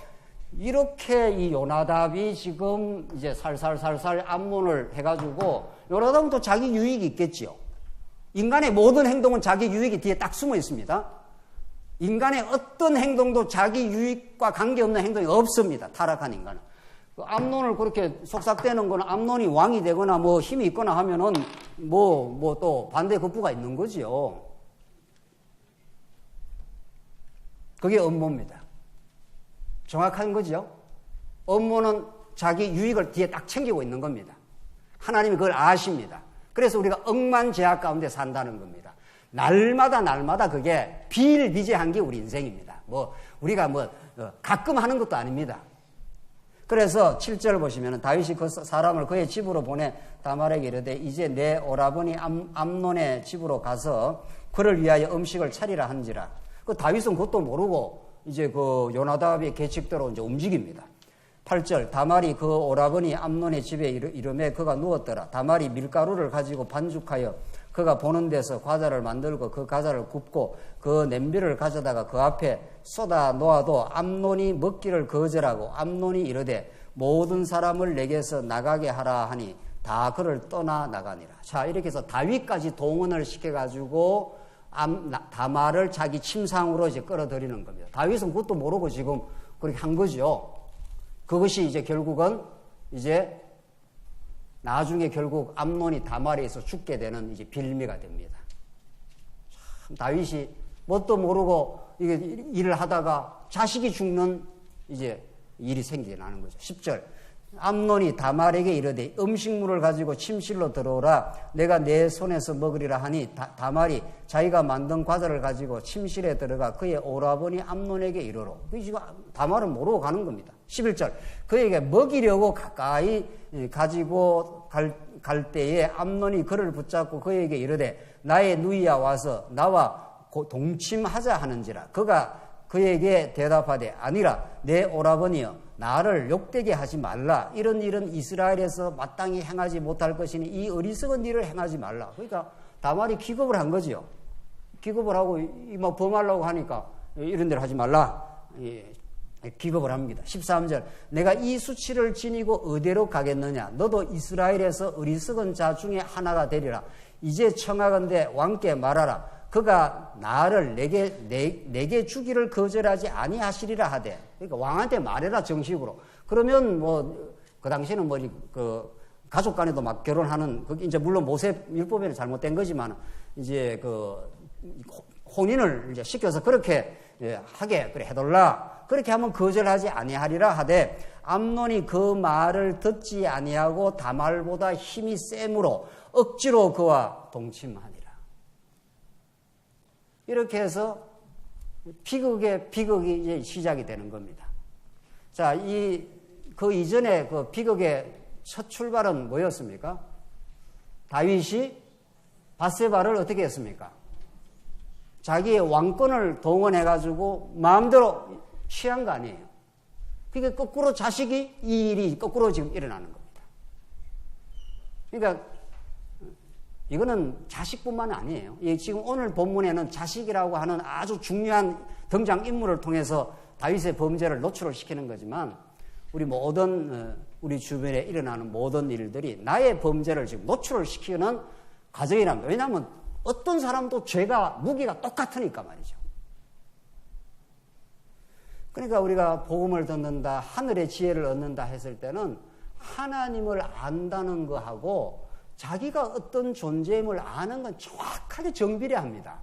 이렇게 이 요나답이 지금 이제 살살살살 암문을 해가지고 요나답은 또 자기 유익이 있겠지요. 인간의 모든 행동은 자기 유익이 뒤에 딱 숨어 있습니다. 인간의 어떤 행동도 자기 유익과 관계없는 행동이 없습니다. 타락한 인간은. 암논을 그렇게 속삭대는 거는 암논이 왕이 되거나 뭐 힘이 있거나 하면은 뭐 또 반대 급부가 있는 거지요. 그게 업무입니다. 정확한 거죠. 업무는 자기 유익을 뒤에 딱 챙기고 있는 겁니다. 하나님이 그걸 아십니다. 그래서 우리가 억만제약 가운데 산다는 겁니다. 날마다 그게 비일비재한 게 우리 인생입니다. 우리가 가끔 하는 것도 아닙니다. 그래서 7절 보시면 다윗이 그 사람을 그의 집으로 보내 다말에게 이르되 이제 내 오라버니 암논의 집으로 가서 그를 위하여 음식을 차리라 한지라. 그 다윗은 그것도 모르고 이제 그 요나답의 계책대로 이제 움직입니다. 8절 다말이 그 오라버니 암논의 집에 이르매 그가 누웠더라. 다말이 밀가루를 가지고 반죽하여 그가 보는 데서 과자를 만들고 그 과자를 굽고 그 냄비를 가져다가 그 앞에 쏟아 놓아도 암논이 먹기를 거절하고 암논이 이르되 모든 사람을 내게서 나가게 하라 하니 다 그를 떠나 나가니라. 자, 이렇게 해서 다윗까지 동원을 시켜가지고 다말을 자기 침상으로 이제 끌어들이는 겁니다. 다윗은 그것도 모르고 지금 그렇게 한 거죠. 그것이 이제 결국은 이제 나중에 결국 암논이 다말에 의해서 죽게 되는 이제 빌미가 됩니다. 참 다윗이 뭣도 모르고 이게 일을 하다가 자식이 죽는 이제 일이 생겨나는 거죠. 10절. 암논이 다말에게 이르되 음식물을 가지고 침실로 들어오라. 내가 내 손에서 먹으리라 하니 다말이 자기가 만든 과자를 가지고 침실에 들어가 그의 오라버니 암논에게 이르러. 지금 다말은 모르고 가는 겁니다. 11절. 그에게 먹이려고 가까이 가지고 갈 때에 암논이 그를 붙잡고 그에게 이르되 나의 누이야 와서 나와 동침하자 하는지라. 그가 그에게 대답하되 아니라 내 오라버니여 나를 욕되게 하지 말라. 이런 일은 이스라엘에서 마땅히 행하지 못할 것이니 이 어리석은 일을 행하지 말라. 그러니까 다말이 기겁을 한 거지요. 기겁을 하고 막 범하려고 하니까 이런 데를 하지 말라. 기겁을 합니다. 13절. 내가 이 수치를 지니고 어디로 가겠느냐. 너도 이스라엘에서 어리석은 자 중에 하나가 되리라. 이제 청하건대 왕께 말하라. 그가 나를 내게 주기를 거절하지 아니하시리라 하되. 그러니까 왕한테 말해라, 정식으로. 그러면 그 당시에는 가족 간에도 막 결혼하는, 그게 이제 물론 모세 율법에는 잘못된 거지만, 이제 혼인을 이제 시켜서 그렇게 하게, 그래, 해달라. 그렇게 하면 거절하지 아니하리라 하되, 암논이 그 말을 듣지 아니하고 다말보다 힘이 세므로 억지로 그와 동침하니라. 이렇게 해서 비극이 이제 시작이 되는 겁니다. 자, 그 이전에 그 비극의 첫 출발은 뭐였습니까? 다윗이 밧세바를 어떻게 했습니까? 자기의 왕권을 동원해가지고 마음대로 취한 거 아니에요. 그게 거꾸로 자식이 이 일이 거꾸로 지금 일어나는 겁니다. 그러니까 이거는 자식뿐만 아니에요. 지금 오늘 본문에는 자식이라고 하는 아주 중요한 등장인물을 통해서 다윗의 범죄를 노출을 시키는 거지만 우리 주변에 일어나는 모든 일들이 나의 범죄를 지금 노출을 시키는 과정이랍니다. 왜냐하면 어떤 사람도 무기가 똑같으니까 말이죠. 그러니까 우리가 복음을 듣는다, 하늘의 지혜를 얻는다 했을 때는 하나님을 안다는 거하고 자기가 어떤 존재임을 아는 건 정확하게 정비례합니다.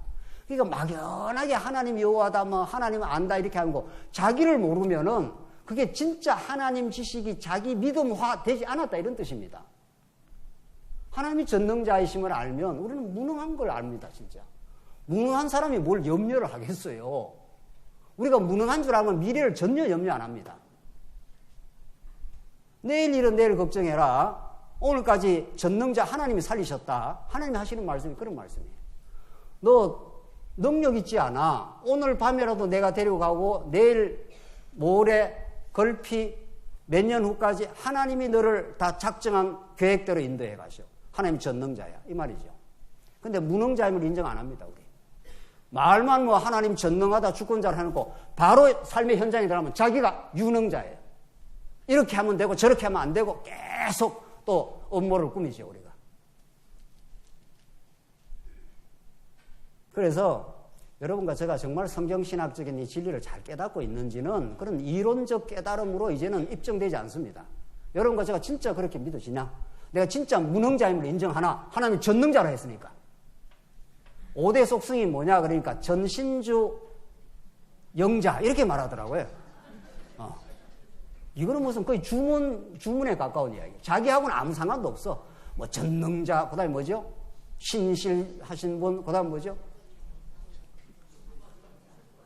그러니까 막연하게 하나님 여호와다, 하나님 안다 이렇게 하는 거, 자기를 모르면은 그게 진짜 하나님 지식이 자기 믿음화 되지 않았다 이런 뜻입니다. 하나님이 전능자이심을 알면 우리는 무능한 걸 압니다, 진짜. 무능한 사람이 뭘 염려를 하겠어요. 우리가 무능한 줄 알면 미래를 전혀 염려 안 합니다. 내일 일은 내일 걱정해라. 오늘까지 전능자 하나님이 살리셨다. 하나님이 하시는 말씀이 그런 말씀이에요. 너 능력 있지 않아. 오늘 밤에라도 내가 데리고 가고 내일 모레 걸피 몇 년 후까지 하나님이 너를 다 작정한 계획대로 인도해 가시오. 하나님이 전능자야. 이 말이죠. 근데 무능자임을 인정 안 합니다, 우리. 말만 하나님 전능하다 주권자를 해놓고 바로 삶의 현장에 들어가면 자기가 유능자예요. 이렇게 하면 되고 저렇게 하면 안 되고 계속 또 업무를 꾸미죠, 우리가. 그래서 여러분과 제가 정말 성경신학적인 이 진리를 잘 깨닫고 있는지는 그런 이론적 깨달음으로 이제는 입증되지 않습니다. 여러분과 제가 진짜 그렇게 믿어지냐? 내가 진짜 무능자임을 인정하나? 하나님 전능자라 했으니까. 5대 속성이 뭐냐? 그러니까 전신주 영자 이렇게 말하더라고요. 이거는 무슨 거의 주문에 가까운 이야기. 자기하고는 아무 상관도 없어. 전능자, 그 다음에 뭐죠? 신실하신 분, 그 다음에 뭐죠?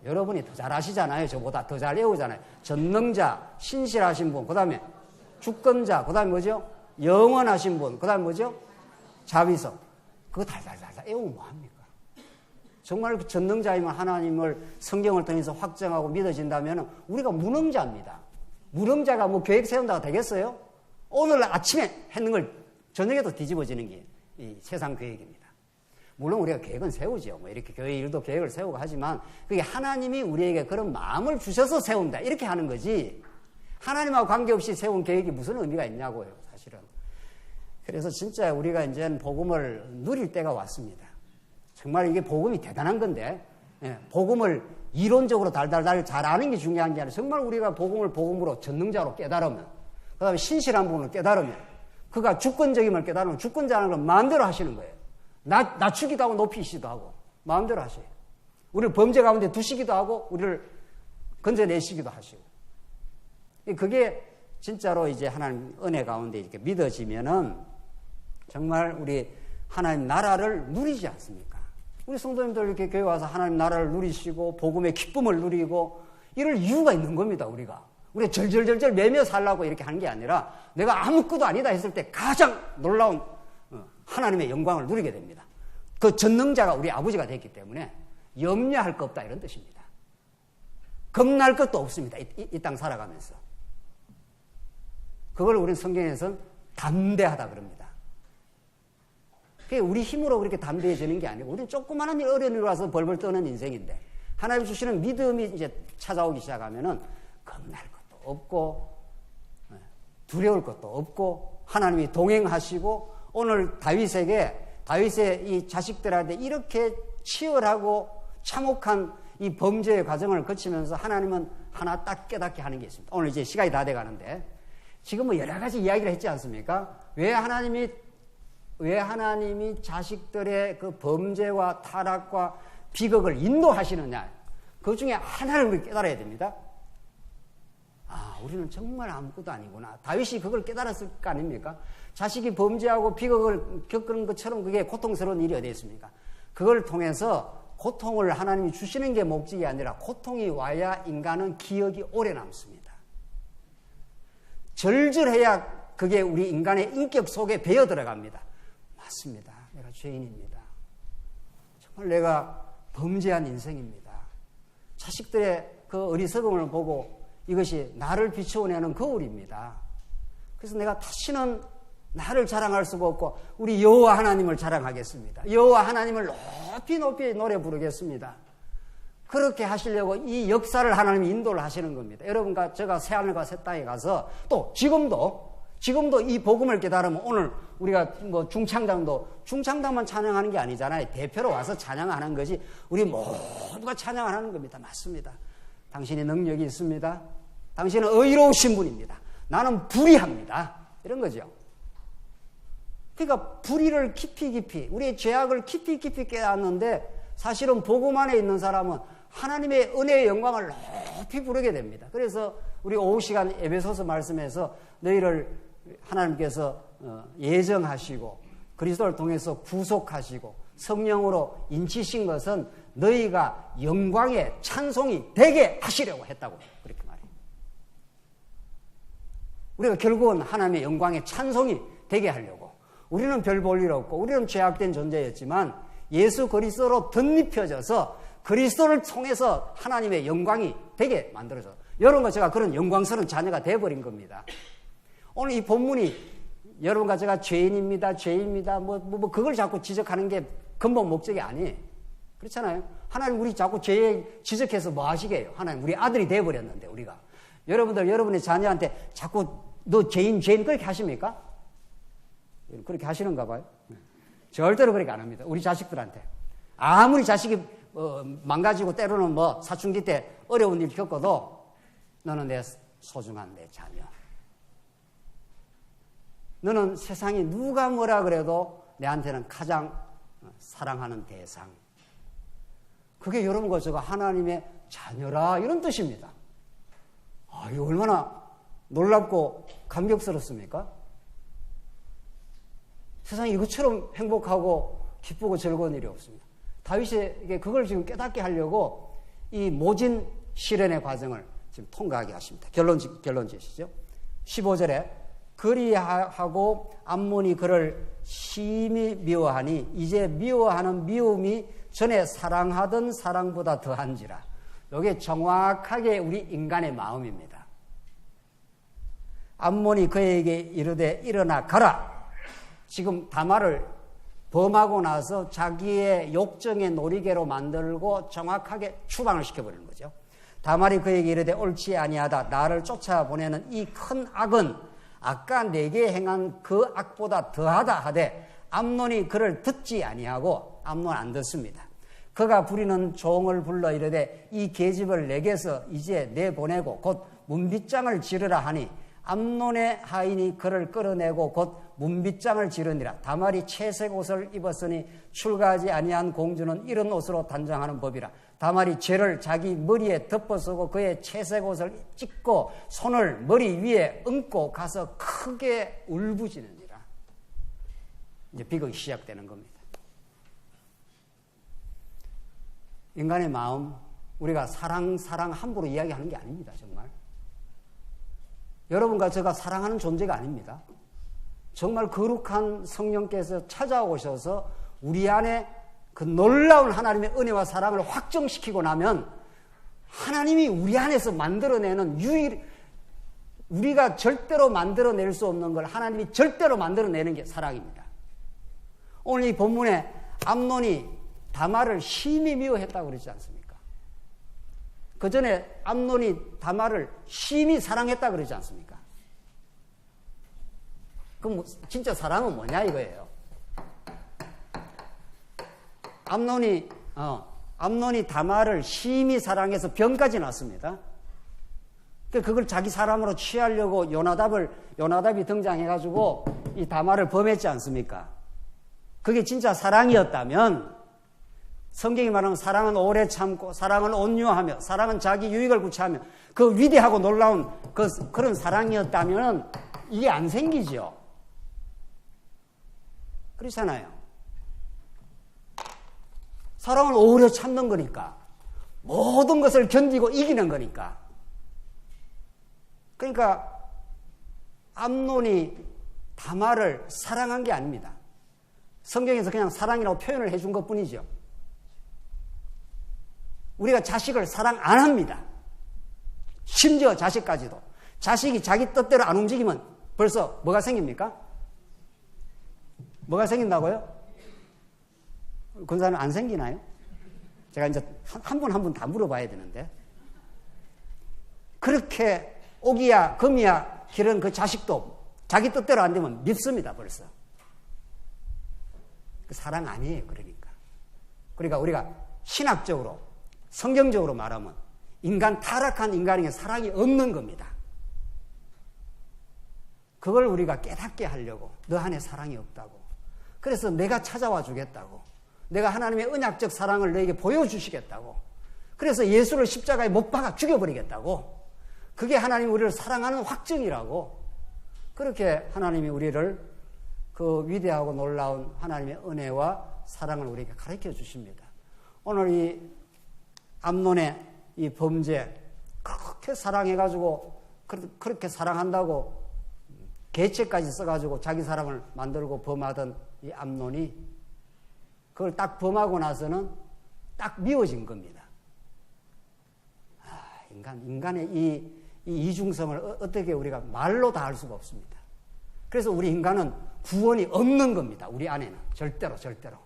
여러분이 더 잘 아시잖아요. 저보다 더 잘 외우잖아요. 전능자, 신실하신 분, 그 다음에 주권자, 그 다음에 뭐죠? 영원하신 분, 그 다음에 뭐죠? 자비성. 그거 달달달달 외우면 뭐합니까? 정말 그 전능자이면 하나님을 성경을 통해서 확정하고 믿어진다면 우리가 무능자입니다. 무능자가 계획 세운다가 되겠어요? 오늘 아침에 했는 걸 저녁에도 뒤집어지는 게 이 세상 계획입니다. 물론 우리가 계획은 세우죠. 이렇게 교회 일도 계획을 세우고 하지만 그게 하나님이 우리에게 그런 마음을 주셔서 세운다. 이렇게 하는 거지. 하나님하고 관계없이 세운 계획이 무슨 의미가 있냐고요, 사실은. 그래서 진짜 우리가 이제는 복음을 누릴 때가 왔습니다. 정말 이게 복음이 대단한 건데, 복음을 이론적으로 달달달 잘 아는 게 중요한 게 아니라 정말 우리가 복음을 복음으로 전능자로 깨달으면, 그 다음에 신실한 부분을 깨달으면, 그가 주권적임을 깨달으면 주권자라는 건 마음대로 하시는 거예요. 낮추기도 하고 높이시기도 하고 마음대로 하셔요. 우리를 범죄 가운데 두시기도 하고 우리를 건져내시기도 하시고. 그게 진짜로 이제 하나님 은혜 가운데 이렇게 믿어지면은 정말 우리 하나님 나라를 누리지 않습니까? 우리 성도님들 이렇게 교회 와서 하나님 나라를 누리시고 복음의 기쁨을 누리고 이럴 이유가 있는 겁니다. 우리가 절절절절 매며 살라고 이렇게 하는 게 아니라 내가 아무것도 아니다 했을 때 가장 놀라운 하나님의 영광을 누리게 됩니다. 그 전능자가 우리 아버지가 됐기 때문에 염려할 거 없다 이런 뜻입니다. 겁날 것도 없습니다. 이 땅 살아가면서. 그걸 우리는 성경에서는 담대하다 그럽니다. 그게 우리 힘으로 그렇게 담대해지는 게 아니고 우리는 조그마한 일 어려운 일 와서 벌벌 떠는 인생인데 하나님 주시는 믿음이 이제 찾아오기 시작하면은 겁날 것도 없고 두려울 것도 없고 하나님이 동행하시고 오늘 다윗의 이 자식들한테 이렇게 치열하고 참혹한 이 범죄의 과정을 거치면서 하나님은 하나 딱 깨닫게 하는 게 있습니다. 오늘 이제 시간이 다 돼 가는데 지금 뭐 여러 가지 이야기를 했지 않습니까? 왜 하나님이 자식들의 그 범죄와 타락과 비극을 인도하시느냐? 그 중에 하나를 우리 깨달아야 됩니다. 우리는 정말 아무것도 아니구나. 다윗이 그걸 깨달았을 거 아닙니까? 자식이 범죄하고 비극을 겪는 것처럼 그게 고통스러운 일이 어디 있습니까? 그걸 통해서 고통을 하나님이 주시는 게 목적이 아니라 고통이 와야 인간은 기억이 오래 남습니다. 절절해야 그게 우리 인간의 인격 속에 배어 들어갑니다. 맞습니다. 내가 죄인입니다. 정말 내가 범죄한 인생입니다. 자식들의 그 어리석음을 보고 이것이 나를 비추어내는 거울입니다. 그래서 내가 다시는 나를 자랑할 수가 없고 우리 여호와 하나님을 자랑하겠습니다. 여호와 하나님을 높이 높이 노래 부르겠습니다. 그렇게 하시려고 이 역사를 하나님이 인도를 하시는 겁니다. 여러분과 제가 새하늘과 새 땅에 가서 또 지금도 이 복음을 깨달으면 오늘 우리가 뭐 중창단만 찬양하는 게 아니잖아요. 대표로 와서 찬양하는 것이 우리 모두가 찬양하는 겁니다. 맞습니다. 당신이 능력이 있습니다. 당신은 의로우신 분입니다. 나는 불의합니다. 이런 거죠. 그러니까 불의를 깊이 우리의 죄악을 깊이 깨닫는데 사실은 복음 안에 있는 사람은 하나님의 은혜의 영광을 높이 부르게 됩니다. 그래서 우리 오후 시간 에베소서 말씀에서 너희를 하나님께서 예정하시고 그리스도를 통해서 구속하시고 성령으로 인치신 것은 너희가 영광의 찬송이 되게 하시려고 했다고 그렇게 말해요. 우리가 결국은 하나님의 영광의 찬송이 되게 하려고. 우리는 별 볼 일 없고 우리는 죄악된 존재였지만 예수 그리스도로 덧입혀져서 그리스도를 통해서 하나님의 영광이 되게 만들어져요. 여러분과 제가 그런 영광스러운 자녀가 되어버린 겁니다. 오늘 이 본문이 여러분과 제가 죄인입니다. 그걸 자꾸 지적하는 게 근본 목적이 아니에요. 그렇잖아요. 하나님 우리 자꾸 죄 지적해서 뭐 하시게요? 하나님 우리 아들이 되어버렸는데 우리가. 여러분들 여러분의 자녀한테 자꾸 너 죄인 그렇게 하십니까? 그렇게 하시는가 봐요. 절대로 그렇게 안 합니다. 우리 자식들한테. 아무리 자식이 망가지고 때로는 뭐 사춘기 때 어려운 일 겪어도 너는 내 소중한 내 자녀. 너는 세상에 누가 뭐라 그래도 내한테는 가장 사랑하는 대상. 그게 여러분과 제가 하나님의 자녀라 이런 뜻입니다. 이거 얼마나 놀랍고 감격스럽습니까? 세상에 이것처럼 행복하고 기쁘고 즐거운 일이 없습니다. 다윗에게 그걸 지금 깨닫게 하려고 이 모진 시련의 과정을 지금 통과하게 하십니다. 결론 지시죠. 15절에 그리하고 암몬이 그를 심히 미워하니 이제 미워하는 미움이 전에 사랑하던 사랑보다 더한지라. 이게 정확하게 우리 인간의 마음입니다. 암몬이 그에게 이르되 일어나 가라. 지금 다말을 범하고 나서 자기의 욕정의 놀이개로 만들고 정확하게 추방을 시켜버리는 거죠. 다말이 그에게 이르되 옳지 아니하다. 나를 쫓아보내는 이 큰 악은 아까 내게 행한 그 악보다 더하다 하되 암논이 그를 듣지 아니하고 암논 안 듣습니다. 그가 부리는 종을 불러 이르되 이 계집을 내게서 이제 내보내고 곧 문빗장을 지르라 하니 암논의 하인이 그를 끌어내고 곧 문빗장을 지르니라. 다말이 채색 옷을 입었으니 출가하지 아니한 공주는 이런 옷으로 단장하는 법이라. 다말이 죄를 자기 머리에 덮어쓰고 그의 채색 옷을 찢고 손을 머리 위에 얹고 가서 크게 울부짖으니라. 이제 비극이 시작되는 겁니다. 인간의 마음, 우리가 사랑 함부로 이야기하는 게 아닙니다. 정말. 여러분과 제가 사랑하는 존재가 아닙니다. 정말 거룩한 성령께서 찾아오셔서 우리 안에 그 놀라운 하나님의 은혜와 사랑을 확정시키고 나면 하나님이 우리 안에서 만들어내는 우리가 절대로 만들어낼 수 없는 걸 하나님이 절대로 만들어내는 게 사랑입니다. 오늘 이 본문에 암논이 다말을 심히 미워했다고 그러지 않습니까? 그 전에 암논이 다말을 심히 사랑했다고 그러지 않습니까? 그럼 진짜 사랑은 뭐냐 이거예요. 암논이 다말을 심히 사랑해서 병까지 났습니다. 그걸 자기 사람으로 취하려고 요나답이 등장해가지고 이 다말을 범했지 않습니까? 그게 진짜 사랑이었다면 성경이 말하는 사랑은 오래 참고 사랑은 온유하며 사랑은 자기 유익을 구체하며 그 위대하고 놀라운 그런 사랑이었다면 이게 안 생기죠. 그렇잖아요. 사랑을 오래 참는 거니까. 모든 것을 견디고 이기는 거니까. 그러니까 암논이 다말을 사랑한 게 아닙니다. 성경에서 그냥 사랑이라고 표현을 해준 것뿐이죠. 우리가 자식을 사랑 안 합니다. 심지어 자식까지도. 자식이 자기 뜻대로 안 움직이면 벌써 뭐가 생깁니까? 뭐가 생긴다고요? 군사는 안 생기나요? 제가 이제 한 분 다 물어봐야 되는데. 그렇게 옥이야, 금이야, 기른 그 자식도 자기 뜻대로 안 되면 밉습니다, 벌써. 사랑 아니에요, 그러니까 우리가 신학적으로, 성경적으로 말하면 타락한 인간에게 사랑이 없는 겁니다. 그걸 우리가 깨닫게 하려고 너 안에 사랑이 없다고. 그래서 내가 찾아와 주겠다고. 내가 하나님의 언약적 사랑을 너에게 보여주시겠다고. 그래서 예수를 십자가에 못 박아 죽여버리겠다고. 그게 하나님이 우리를 사랑하는 확증이라고. 그렇게 하나님이 우리를 그 위대하고 놀라운 하나님의 은혜와 사랑을 우리에게 가르쳐 주십니다. 오늘 이 암논의 이 범죄 그렇게 사랑해가지고 그렇게 사랑한다고 계책까지 써가지고 자기 사람을 만들고 범하던 이 암논이 그걸 딱 범하고 나서는 딱 미워진 겁니다. 인간의 이 이중성을 어떻게 우리가 말로 다 할 수가 없습니다. 그래서 우리 인간은 구원이 없는 겁니다. 우리 안에는 절대로.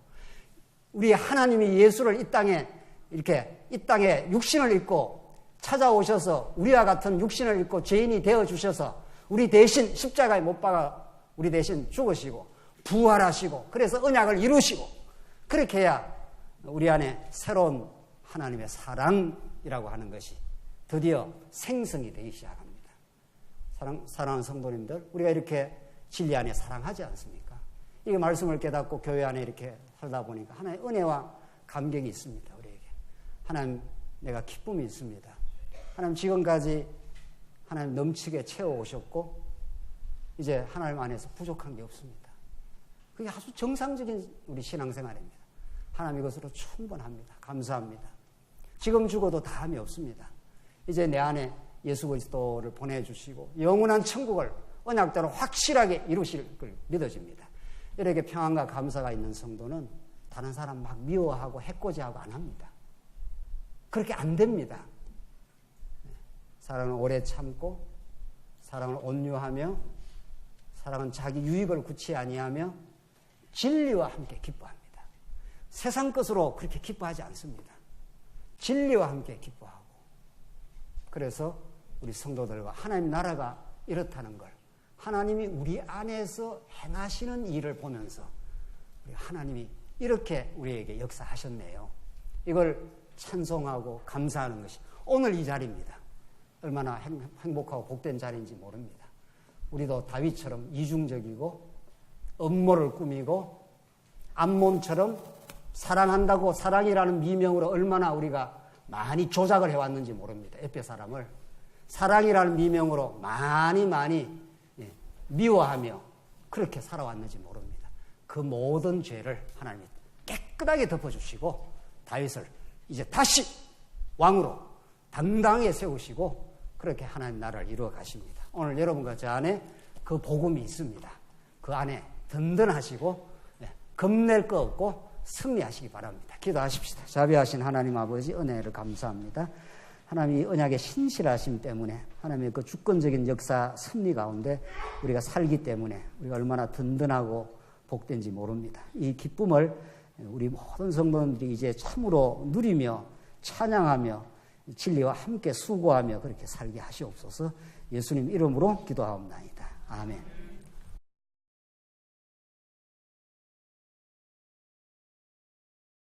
우리 하나님이 예수를 이 땅에 육신을 입고 찾아오셔서 우리와 같은 육신을 입고 죄인이 되어 주셔서 우리 대신 십자가에 못 박아 우리 대신 죽으시고 부활하시고 그래서 언약을 이루시고 그렇게 해야 우리 안에 새로운 하나님의 사랑이라고 하는 것이 드디어 생성이 되기 시작합니다. 사랑하는 성도님들, 우리가 이렇게 진리 안에 사랑하지 않습니까? 이 말씀을 깨닫고 교회 안에 이렇게 살다 보니까 하나님의 은혜와 감격이 있습니다. 우리에게. 하나님, 내가 기쁨이 있습니다. 하나님 지금까지 하나님 넘치게 채워오셨고 이제 하나님 안에서 부족한 게 없습니다. 그게 아주 정상적인 우리 신앙생활입니다. 하나님 이것으로 충분합니다. 감사합니다. 지금 죽어도 다함이 없습니다. 이제 내 안에 예수 그리스도를 보내주시고 영원한 천국을 언약대로 확실하게 이루실 걸 믿어집니다. 이렇게 평안과 감사가 있는 성도는 다른 사람 막 미워하고 해코지하고 안 합니다. 그렇게 안 됩니다. 사랑은 오래 참고 사랑은 온유하며 사랑은 자기 유익을 구치 아니하며 진리와 함께 기뻐합니다. 세상 것으로 그렇게 기뻐하지 않습니다. 진리와 함께 기뻐하고 그래서 우리 성도들과 하나님 나라가 이렇다는 걸 하나님이 우리 안에서 행하시는 일을 보면서 우리 하나님이 이렇게 우리에게 역사하셨네요. 이걸 찬송하고 감사하는 것이 오늘 이 자리입니다. 얼마나 행복하고 복된 자리인지 모릅니다. 우리도 다윗처럼 이중적이고 음모를 꾸미고 암몬처럼 사랑한다고 사랑이라는 미명으로 얼마나 우리가 많이 조작을 해왔는지 모릅니다. 에페 사람을 사랑이라는 미명으로 많이 미워하며 그렇게 살아왔는지 모릅니다. 그 모든 죄를 하나님이 깨끗하게 덮어주시고 다윗을 이제 다시 왕으로 당당하게 세우시고 그렇게 하나님 나라를 이루어 가십니다. 오늘 여러분과 저 안에 그 복음이 있습니다. 그 안에 든든하시고 겁낼 거 없고 승리하시기 바랍니다. 기도하십시다. 자비하신 하나님 아버지 은혜를 감사합니다. 하나님이 언약의 신실하심 때문에 하나님의 그 주권적인 역사 승리 가운데 우리가 살기 때문에 우리가 얼마나 든든하고 복된지 모릅니다. 이 기쁨을 우리 모든 성도님들이 이제 참으로 누리며 찬양하며 진리와 함께 수고하며 그렇게 살게 하시옵소서. 예수님 이름으로 기도하옵나이다. 아멘.